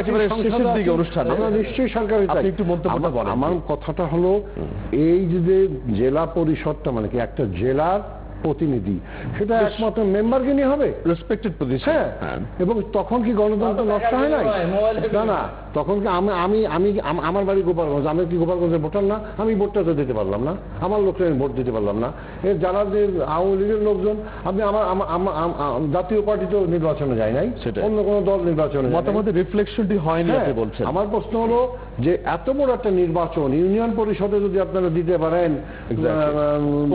একেবারে শেষের দিকে অনুষ্ঠান, আমরা নিশ্চয়ই সরকারি। একটু মন্তব্য বলেন। আমার কথাটা হলো এই যে জেলা পরিষদটা মানে কি একটা জেলার প্রতিনিধি, সেটা একমাত্র মেম্বারকে নিয়ে হবে, রেসপেক্টেড পজিশন। হ্যাঁ, এবং তখন কি গণতন্ত্র নষ্ট হয় নাই? না, তখন কি আমি আমার বাড়ি গোপালগঞ্জ, আমি কি গোপালগঞ্জের ভোটার না? আমি ভোটটা তো দিতে পারলাম না, আমার লোকটা ভোট দিতে পারলাম না। এর যারা যে আওয়ামী লীগের লোকজন, আপনি আমার জাতীয় পার্টি তো নির্বাচনে যায় নাই, অন্য কোনো দল নির্বাচনে, মতামতের রিফ্লেকশনটি হয়নি আপনি বলছেন। আমার প্রশ্ন হলো যে এত বড় একটা নির্বাচন ইউনিয়ন পরিষদে যদি আপনারা দিতে পারেন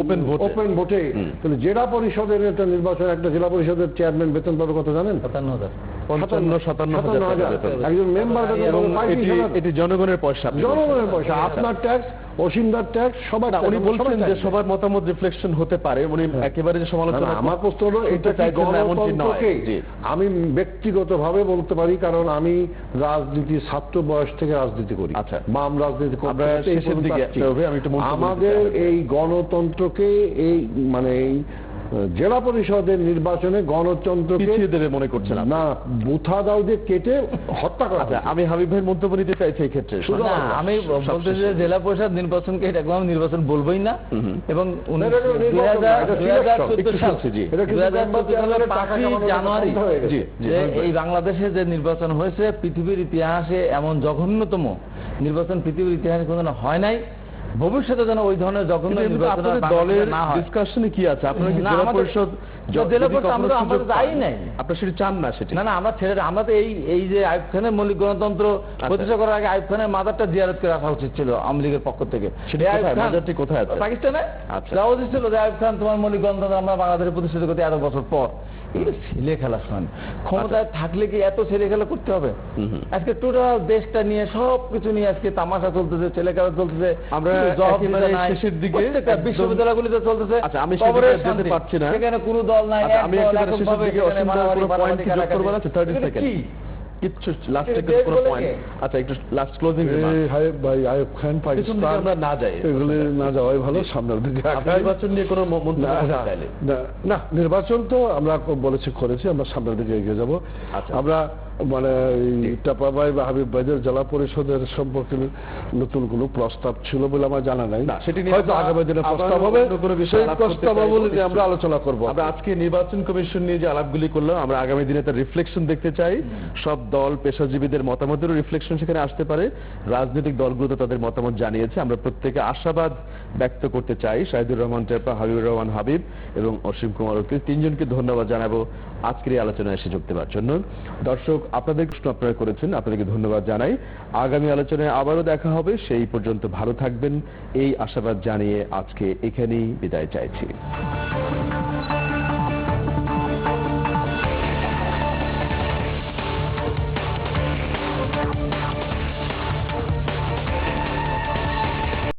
ওপেন ভোটে, তাহলে জেলা পরিষদের একটা নির্বাচন, একটা জেলা পরিষদের চেয়ারম্যান বেতন পাবে কত জানেন? 57,000। 57,000 একজন মেম্বার এবং এটি জনগণের পয়সা, জনগণের পয়সা, আপনার ট্যাক্স, অসীমদার ট্যাক্স, সবার। উনি বলছেন যে সবার মতামত রিফ্লেকশন হতে পারে, উনি একেবারে যে সমালোচনা। আমার প্রশ্ন হলো এটা কি গণতন্ত্রকে? আমি ব্যক্তিগতভাবে বলতে পারি, কারণ আমি রাজনীতি ছাত্র বয়স থেকে রাজনীতি করি, বাম রাজনীতি করতে। আমাদের এই গণতন্ত্রকে এই মানে এই জেলা পরিষদের নির্বাচনে গণতন্ত্রকে মনে করছেন না, বুথা দাও দিয়ে কেটে হত্যা করা। আমি হাবিব ভাইয়ের মন্তব্য নিতে চাইছি এই ক্ষেত্রে। আমি বলতে যে জেলা পরিষদ নির্বাচনকে একদম নির্বাচন বলবোই না, এবং 2014 জানুয়ারি এই বাংলাদেশে যে নির্বাচন হয়েছে পৃথিবীর ইতিহাসে এমন জঘন্যতম নির্বাচন পৃথিবীর ইতিহাসে কোনোদিন হয় নাই। ভবিষ্যতে যেন ওই ধরনের যখন দলের ডিসকাশনে কি আছে, আপনারা কি জেলা পরিষদ আমরা যাই নাই, আপনারা সেটা চান না? সেটা না, আমরা ছেড়ে, আমরা তো এই যে আইয়ুব খানের মৌলিক গণতন্ত্র প্রতিষ্ঠা করার আগে আইয়ুব খানের মাজারটা জিয়ারত করে রাখা উচিত ছিল আওয়ামী লীগের পক্ষ থেকে। মাজারটি কোথায় আছে? পাকিস্তানে যাওয়া উচিত ছিল যে আইয়ুব খান তোমার মৌলিক গণতন্ত্র আমরা বাংলাদেশে প্রতিষ্ঠিত করতে এত বছর পর। এগুলো ছেলে খেলা শোন, ক্ষমতায় থাকলে কি এত ছেলে খেলা করতে হবে? আজকে টোটাল দেশটা নিয়ে সবকিছু নিয়ে আজকে তামাশা চলতেছে, ছেলে খেলা চলতেছে, আমরা শেষের দিকে বিশ্ববিদ্যালয়গুলিতে চলতেছে। আমি যেতে পারছি না, সেখানে কোনো দল নাই। আমি একেবারে শেষের দিকে পয়েন্ট যোগ করবো না, 30 সেকেন্ড কিচ্ছু লাস্ট থেকে কোনো পয়েন্ট। আচ্ছা, একটু লাস্ট ক্লোজিং রিমার্ক। ভাই আইয়ুব খান পাকিস্তান আমরা না যাই, এগুলো না যাওয়াই ভালো। সামনের দিকে নির্বাচন নিয়ে কোনো মন্তব্য না, নির্বাচন তো আমরা বলেছি করেছি, আমরা সামনের দিকে এগিয়ে যাব। আমরা মানে টাপা ভাই বা হাবিব ভাইদের জেলা পরিষদের সম্পর্কে নতুন কোনো প্রস্তাব ছিল বলে আমার জানা নাই। হয়তো আগামী দিনে প্রস্তাব হবে, সেই প্রস্তাবাবলী নিয়ে আমরা আলোচনা করব। আমরা আজকে নির্বাচন কমিশন নিয়ে যে আলাপগুলি করলাম, আমরা আগামী দিনে তার রিফ্লেকশন দেখতে চাই। সব দল, পেশাজীবীদের মতামতেরও রিফ্লেকশন সেখানে আসতে পারে। রাজনৈতিক দলগুলো তো তাদের মতামত জানিয়েছে। আমরা প্রত্যেকে আশাবাদ ব্যক্ত করতে চাই। শাহিদুর রহমান টেপা, হাবিবুর রহমান হাবিব এবং অসীম কুমার উকিল, তিনজনকে ধন্যবাদ জানাবো আজকের এই আলোচনায় এসে যোগ দেওয়ার জন্য। দর্শক, আপনাদের প্রশ্ন আপনারা করেছেন, আপনাদেরকে ধন্যবাদ জানাই। আগামী আলোচনায় আবারও দেখা হবে, সেই পর্যন্ত ভালো থাকবেন এই আশাবাদ জানিয়ে আজকে এখানেই বিদায় চাইছি।